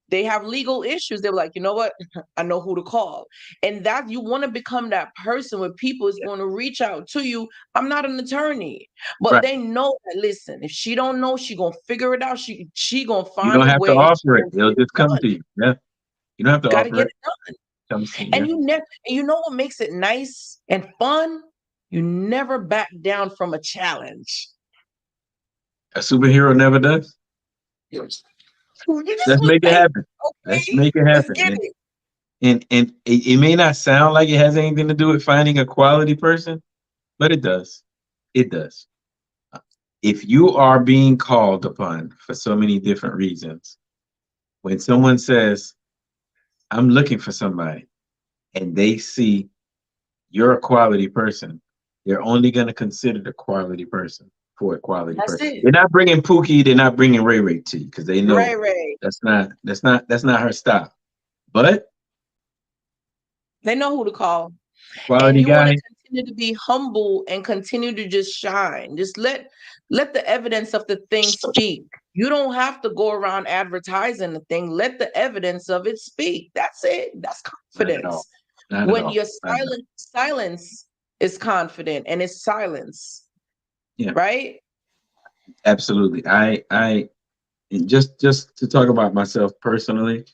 A: they have legal issues. They're like, you know what? I know who to call. And that you want to become that person where people is
B: Yeah.
A: going to reach out to you. I'm not an attorney, but
B: Right.
A: they know that listen, if she don't know, she gonna figure it out. She gonna
B: You
A: find
B: don't
A: a
B: have to
A: way and she
B: offer it.
A: gonna
B: It'll
A: get it
B: just come to
A: done.
B: you. Yeah. You don't have to
A: Got to
B: offer
A: get
B: it.
A: it done.
B: Comes to you.
A: And
B: Yeah.
A: you never, and you know what makes it nice and fun? You never back down from a challenge.
B: A superhero never does.
A: Yes. You just
B: Let's
A: was
B: make it
A: like,
B: happen. Let's
A: okay,
B: make it
A: let's
B: happen.
A: get it.
B: And it may not sound like it has anything to do with finding a quality person, but it does. It does. If you are being called upon for so many different reasons, when someone says, I'm looking for somebody, and they see you're a quality person, they're only going to consider the quality person for a quality
A: That's
B: person.
A: it.
B: They're not bringing Pookie, they're not bringing Ray Ray to you because they
A: Right,
B: know
A: right.
B: that's not her style. But
A: They know who to call. And
B: quality
A: you want to
B: guy,
A: continue to be humble and continue to just shine. Just let the evidence of the thing speak. You don't have to go around advertising the thing. Let the evidence of it speak. That's it. That's
B: not at all.
A: confidence.
B: Not at
A: When
B: all.
A: your
B: Not at all.
A: silence is confident and it's silence,
B: Yeah,
A: right?
B: absolutely. I and just to talk about myself personally,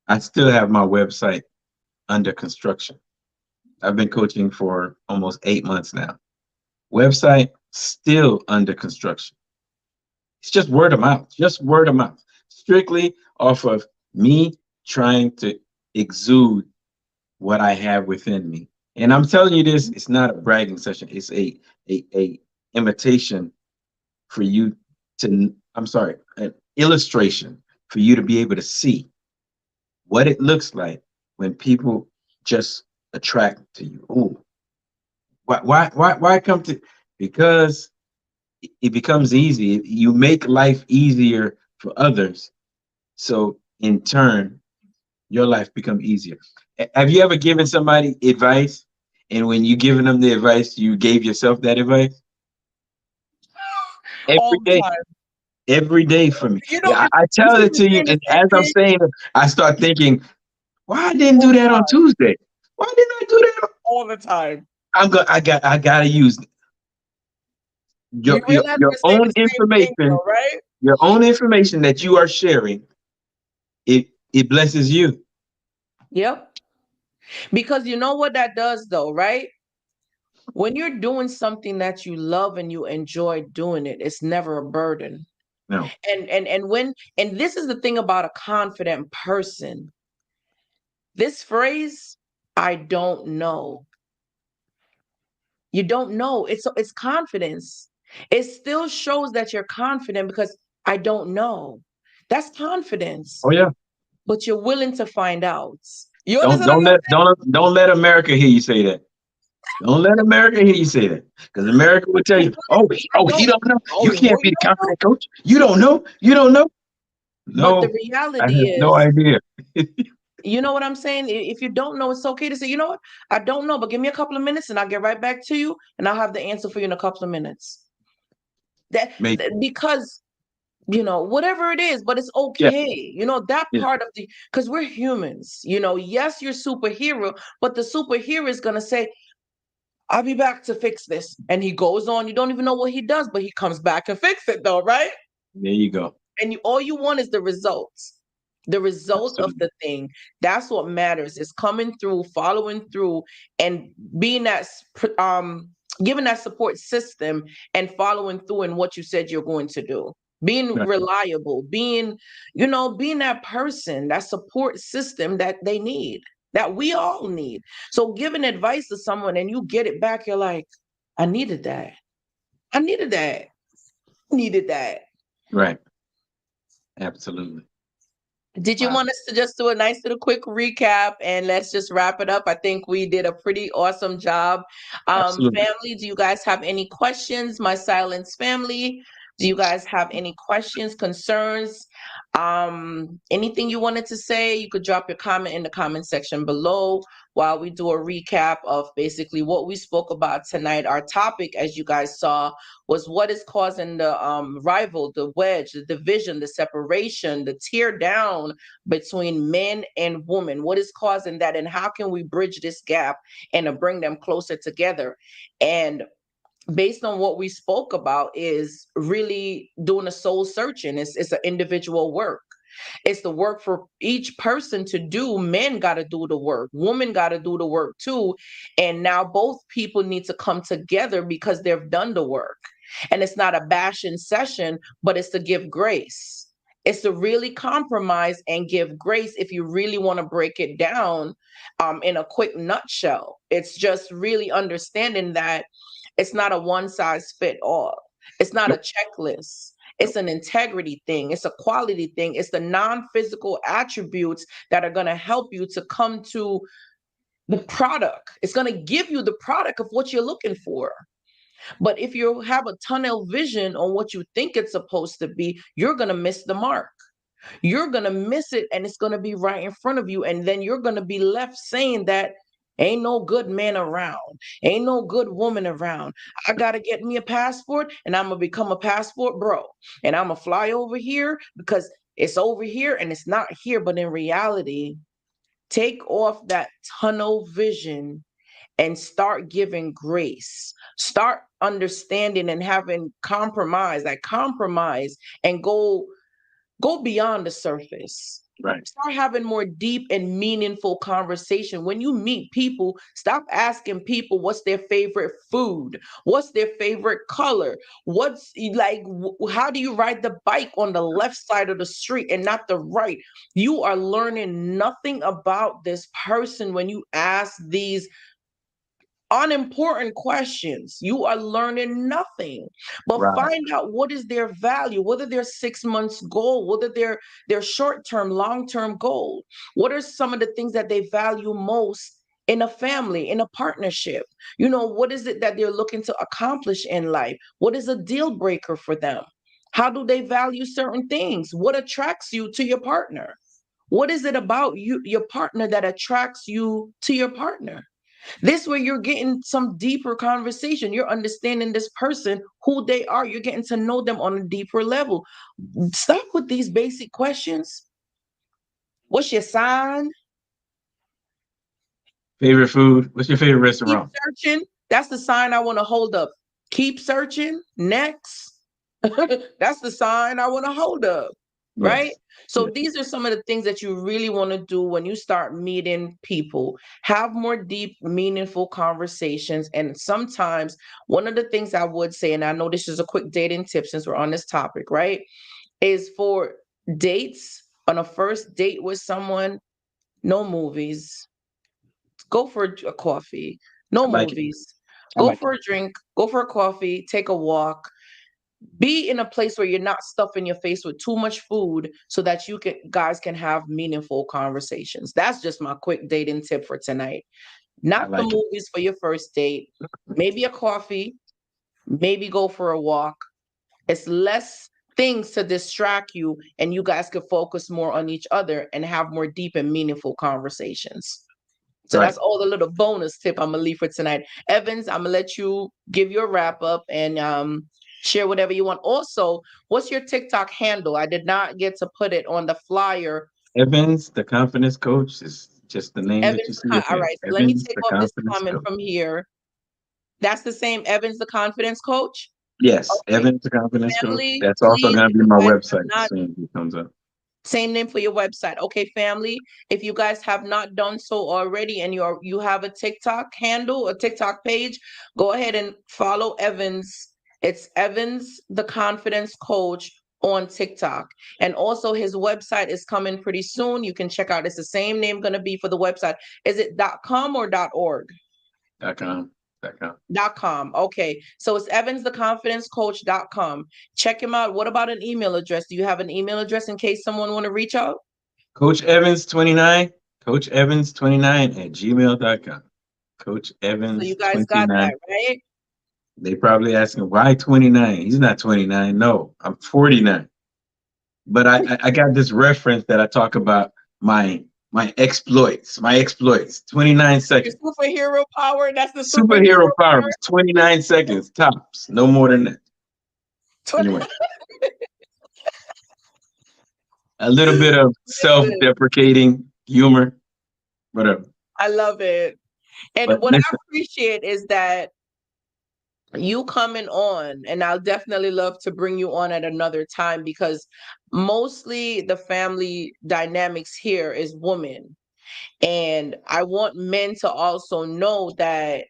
B: I still have my website under construction. I've been coaching for almost 8 months now. Website still under construction. It's just word of mouth, strictly off of me trying to exude what I have within me. And I'm telling you this, it's not a bragging session. It's a imitation for you to, I'm sorry, an illustration for you to be able to see what it looks like when people just attract to you. Oh, why come to? Because it becomes easy. You make life easier for others, so in turn, your life become easier. Have you ever given somebody advice, and when you giving them the advice, you gave yourself that advice every
A: All the
B: day?
A: time.
B: Every day for me.
A: You know,
B: Yeah, I
A: you
B: tell
A: see
B: it
A: me
B: to you,
A: saying the
B: and
A: same
B: as I'm
A: thing
B: saying it, I start thinking, why I didn't
A: all
B: do
A: the
B: that on
A: time.
B: Tuesday? Why didn't I do that?
A: All the time.
B: I gotta use
A: You realize
B: your
A: we're saying
B: own
A: the same thing
B: information,
A: though, right?
B: your own information that you are sharing. It blesses you.
A: Yep. Because you know what that does though, right? When you're doing something that you love and you enjoy doing it, it's never a burden.
B: No.
A: And this is the thing about a confident person. This phrase, I don't know. You don't know. It's confidence. It still shows that you're confident because I don't know. That's confidence,
B: Oh yeah.
A: but you're willing to find out. You
B: Don't
A: understand what
B: don't
A: I'm
B: let don't let America hear you say that. Don't let America hear you say that, because America will tell you,
A: saying?
B: "Oh,
A: I
B: he
A: don't
B: don't know. You
A: know.
B: can't
A: Well,
B: be
A: you
B: the
A: don't know.
B: confident coach. You don't know. You don't know."
A: But the
B: No, I
A: reality
B: have no
A: is,
B: idea.
A: you know what I'm saying? If you don't know, it's okay to say, you know what? I don't know, but give me a couple of minutes and I'll get right back to you and I'll have the answer for you in a couple of minutes.
B: Maybe.
A: Because, whatever it is, but it's
B: Yeah,
A: okay. That
B: yeah.
A: part of because we're humans, yes, you're superhero, but the superhero is going to say, I'll be back to fix this. And he goes on. You don't even know what he does, but he comes back and fix it though, right?
B: There you go.
A: And all you want is the results, the result of
B: Absolutely.
A: the thing. That's what matters, is coming through, following through, and being giving that support system and following through in what you said you're going to do. being
B: Right.
A: reliable, being that person, that support system that they need, that we all need. So giving advice to someone and you get it back, you're like, I needed that. I needed that. Needed that.
B: Right. Absolutely.
A: Did you
B: Wow.
A: want us to just do a nice little quick recap and let's just wrap it up? I think we did a pretty awesome job.
B: Absolutely.
A: Family, do you guys have any questions? My silence family, do you guys have any questions, concerns? Anything you wanted to say, you could drop your comment in the comment section below while we do a recap of basically what we spoke about tonight. Our topic, as you guys saw, was what is causing the rival, the wedge, the division, the separation, the tear down between men and women. What is causing that, and how can we bridge this gap and bring them closer together? And based on what we spoke about, is really doing a soul searching. It's an individual work. It's the work for each person to do. Men got to do the work. Women got to do the work too. And now both people need to come together because they've done the work. And it's not a bashing session, but it's to give grace. It's to really compromise and give grace if you really want to break it down in a quick nutshell. It's just really understanding that it's not a one size fit all. It's not a
B: Nope.
A: checklist. It's an integrity thing. It's a quality thing. It's the non physical attributes that are going to help you to come to the product. It's going to give you the product of what you're looking for. But if you have a tunnel vision on what you think it's supposed to be, you're going to miss the mark. You're going to miss it and it's going to be right in front of you. And then you're going to be left saying that ain't no good man around, ain't no good woman around. I got to get me a passport and I'm going to become a passport bro. And I'm going to fly over here because it's over here and it's not here. But in reality, take off that tunnel vision and start giving grace. Start understanding and having compromise, like compromise and go beyond the surface.
B: Right.
A: Start having more deep and meaningful conversation. When you meet people, stop asking people what's their favorite food, what's their favorite color, what's like, how do you ride the bike on the left side of the street and not the right? You are learning nothing about this person when you ask these unimportant questions. You are learning nothing. But
B: Right.
A: find out what is their value, whether their 6 months goal, whether their short-term, long-term goal. What are some of the things that they value most in a family, in a partnership? What is it that they're looking to accomplish in life? What is a deal breaker for them? How do they value certain things? What attracts you to your partner? What is it about your partner that attracts you to your partner? This way you're getting some deeper conversation. You're understanding this person, who they are. You're getting to know them on a deeper level. Stop with these basic questions. What's your sign?
B: Favorite food? What's your favorite
A: Keep
B: restaurant?
A: searching. That's the sign I want to hold up. Keep searching. Next. That's the sign I want to hold up. Right?
B: Yes.
A: So
B: Yes.
A: these are some of the things that you really want to do when you start meeting people. Have more deep, meaningful conversations. And sometimes one of the things I would say, and I know this is a quick dating tip since we're on this topic, right? Is for dates, on a first date with someone, no movies. Go for a coffee. No
B: I like it.
A: movies.
B: I
A: Go
B: like it.
A: for a drink. Go for a coffee. Take a walk. Be in a place where you're not stuffing your face with too much food so that you can have meaningful conversations. That's just my quick dating tip for tonight.
B: I
A: Not the
B: like it.
A: movies for your first date. Maybe a coffee, maybe go for a walk. It's less things to distract you and you guys could focus more on each other and have more deep and meaningful conversations. So
B: Right.
A: that's all the little bonus tip I'm gonna leave for tonight. Evans, I'm gonna let you give your wrap up and share whatever you want. Also, what's your TikTok handle? I did not get to put it on the flyer.
B: Evans, the confidence coach, is just the name that you see up
A: All
B: there.
A: right, so let me
B: Evans,
A: take
B: the
A: off this
B: confidence
A: comment
B: coach.
A: from here. That's the same Evans, the confidence coach.
B: Yes,
A: Okay,
B: Evans, the confidence coach.
A: family,
B: That's also
A: please,
B: going to
A: if
B: be
A: you
B: my
A: guys have
B: website as
A: not,
B: soon as it comes up.
A: same name for your website. Okay, family, if you guys have not done so already and you have a TikTok handle, a TikTok page, go ahead and follow Evans. It's Evans the Confidence Coach on TikTok. And also his website is coming pretty soon. You can check out. It's the same name going to be for the website. Is it .com or .org?
B: .com. .com.
A: .com. Okay. So it's evanstheconfidencecoach.com. Check him out. What about an email address? Do you have an email address in case someone want to reach out?
B: Coach Evans 29. Coach Evans 29 at gmail.com. Coach
A: So you
B: Evans
A: guys got
B: 29.
A: that, right?
B: They probably asking why 29. He's not 29. No, I'm 49. But I got this reference that I talk about my exploits. My exploits. 29
A: Your
B: seconds.
A: superhero power. That's the superhero
B: Superhero
A: power.
B: powers. 29 seconds tops. No more than that. Anyway, a little bit of
A: Listen,
B: self-deprecating humor, whatever.
A: I love it. And
B: But
A: what I
B: listen,
A: appreciate is that you coming on, and I'll definitely love to bring you on at another time because mostly the family dynamics here is women. And I want men to also know that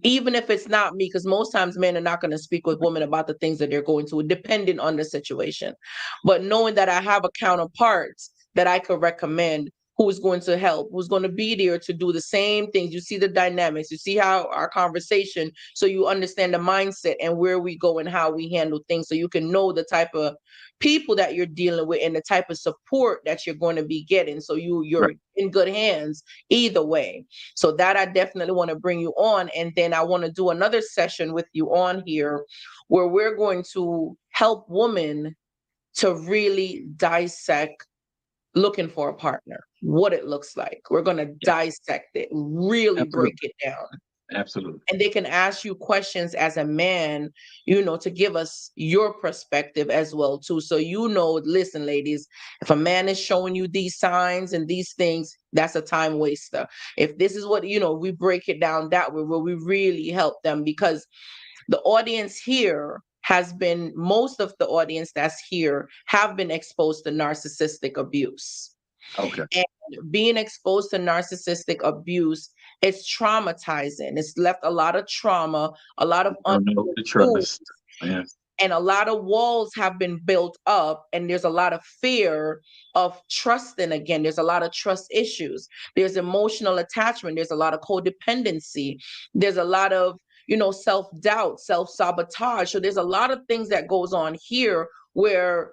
A: even if it's not me, because most times men are not going to speak with women about the things that they're going through, depending on the situation. But knowing that I have a counterpart that I could recommend who's going to help, who's going to be there to do the same things. You see the dynamics, you see how our conversation, so you understand the mindset and where we go and how we handle things, so you can know the type of people that you're dealing with and the type of support that you're going to be getting. So you're
B: right.
A: in good hands either way. So that I definitely want to bring you on. And then I want to do another session with you on here where we're going to help women to really dissect looking for a partner, what it looks like. We're going to
B: Yeah,
A: dissect it, really break
B: absolutely.
A: it down.
B: Absolutely.
A: And they can ask you questions as a man, to give us your perspective as well too. So listen, ladies, if a man is showing you these signs and these things, that's a time waster. If this is what we break it down that way, where we really help them, because the audience here has been, most of the audience that's here have been exposed to narcissistic abuse.
B: Okay.
A: And being exposed to narcissistic abuse, it's traumatizing. It's left a lot of trauma, a lot of
B: Don't know
A: unhealed
B: the
A: wounds,
B: trust. Yeah.
A: and a lot of walls have been built up, and there's a lot of fear of trusting again. There's a lot of trust issues. There's emotional attachment. There's a lot of codependency. There's a lot of self-doubt, self-sabotage. So there's a lot of things that goes on here where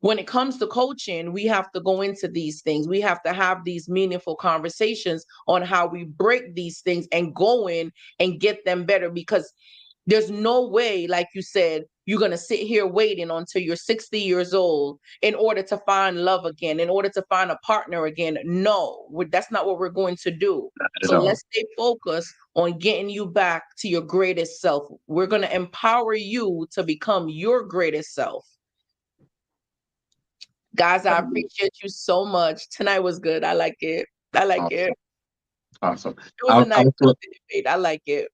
A: when it comes to coaching, we have to go into these things. We have to have these meaningful conversations on how we break these things and go in and get them better, because there's no way, like you said, you're going to sit here waiting until you're 60 years old in order to find love again, in order to find a partner again. No, that's not what we're going to do.
B: Not at
A: So
B: all.
A: let's stay focused on getting you back to your greatest self. We're going to empower you to become your greatest self. Guys, I appreciate you so much. Tonight was good. I like it. I like it.
B: Awesome. Awesome.
A: It was a
B: I'll
A: nice
B: I'll, clo-
A: healthy debate. I like it.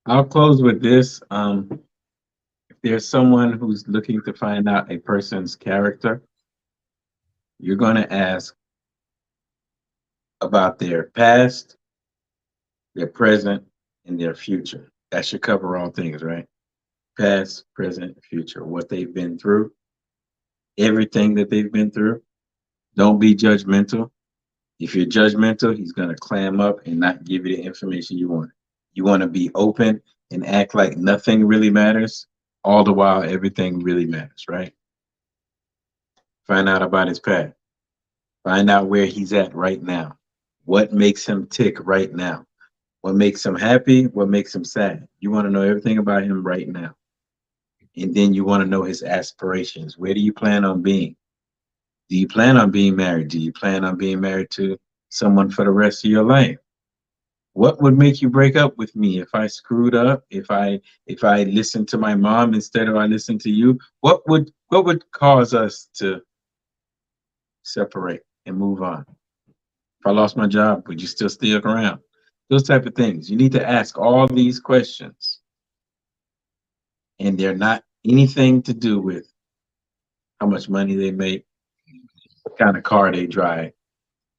B: I'll close with this. If there's someone who's looking to find out a person's character, you're going to ask about their past, their present, and their future. That should cover all things, right? Past, present, future, what they've been through, everything that they've been through. Don't be judgmental. If you're judgmental, he's going to clam up and not give you the information you want. You want to be open and act like nothing really matters, all the while everything really matters, right? Find out about his past. Find out where he's at right now. What makes him tick right now? What makes him happy? What makes him sad? You want to know everything about him right now. And then you want to know his aspirations. Where do you plan on being? Do you plan on being married? Do you plan on being married to someone for the rest of your life? What would make you break up with me if I screwed up? If I listened to my mom instead of I listened to you? What would cause us to separate and move on? If I lost my job, would you still stick around? Those type of things. You need to ask all these questions, and they're not anything to do with how much money they make, what kind of car they drive,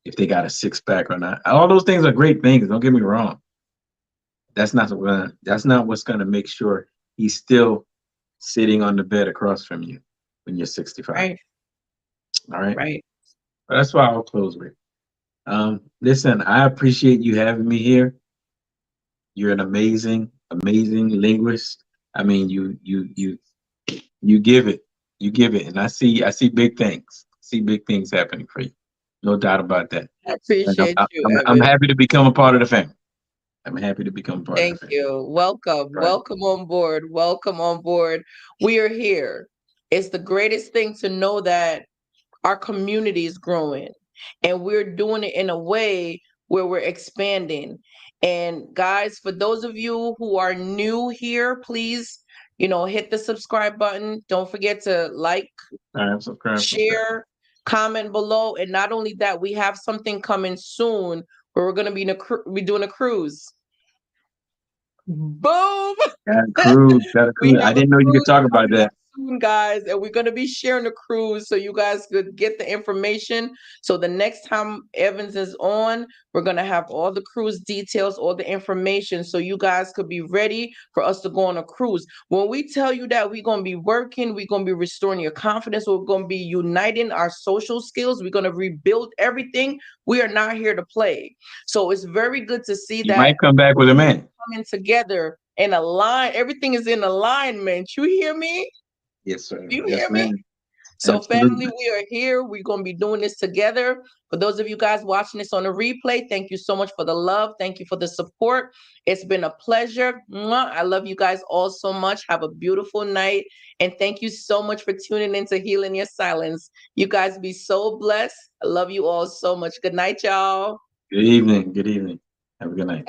B: if they got a six pack or not. All those things are great things. Don't get me wrong. That's not what's gonna make sure he's still sitting on the bed across from you. when you're 65.
A: Right.
B: All right.
A: Right.
B: That's why I'll close with. Listen, I appreciate you having me here. You're an amazing, amazing linguist. I mean, you give it, you give it, and I see big things. See big things happening for you. No doubt about that.
A: I
B: And
A: appreciate you,
B: I'm
A: Evan.
B: happy to become a part of the family. I'm happy to become a part of the
A: Thank
B: family.
A: you. Welcome.
B: Right.
A: Welcome on board. Welcome on board. We are here. It's the greatest thing to know that our community is growing and we're doing it in a way where we're expanding. And guys, for those of you who are new here, please, hit the subscribe button. Don't forget to like,
B: Subscribe, subscribe, subscribe.
A: share, comment below. And not only that, we have something coming soon where we're going to be doing a cruise. Boom!
B: Got a cruise, got a
A: We
B: cruise. I
A: have a
B: didn't know you could
A: cruise
B: talk about
A: coming up
B: that.
A: soon, guys, and we're going to be sharing the cruise so you guys could get the information. So the next time Evans is on, we're going to have all the cruise details, all the information, so you guys could be ready for us to go on a cruise. When we tell you that we're going to be working, we're going to be restoring your confidence, we're going to be uniting our social skills, we're going to rebuild everything. We are not here to play. So it's very good to see
B: You
A: that
B: might come back with a man.
A: coming together in a line. Everything is in alignment. You hear me?
B: Yes, sir.
A: You
B: Yes,
A: hear me?
B: ma'am.
A: So, family,
B: Absolutely.
A: we are here. We're going to be doing this together. For those of you guys watching this on the replay, thank you so much for the love. Thank you for the support. It's been a pleasure. Mwah. I love you guys all so much. Have a beautiful night. And thank you so much for tuning in to Healing Your Silence. You guys be so blessed. I love you all so much. Good night, y'all.
B: Good evening. Good evening. Have a good night.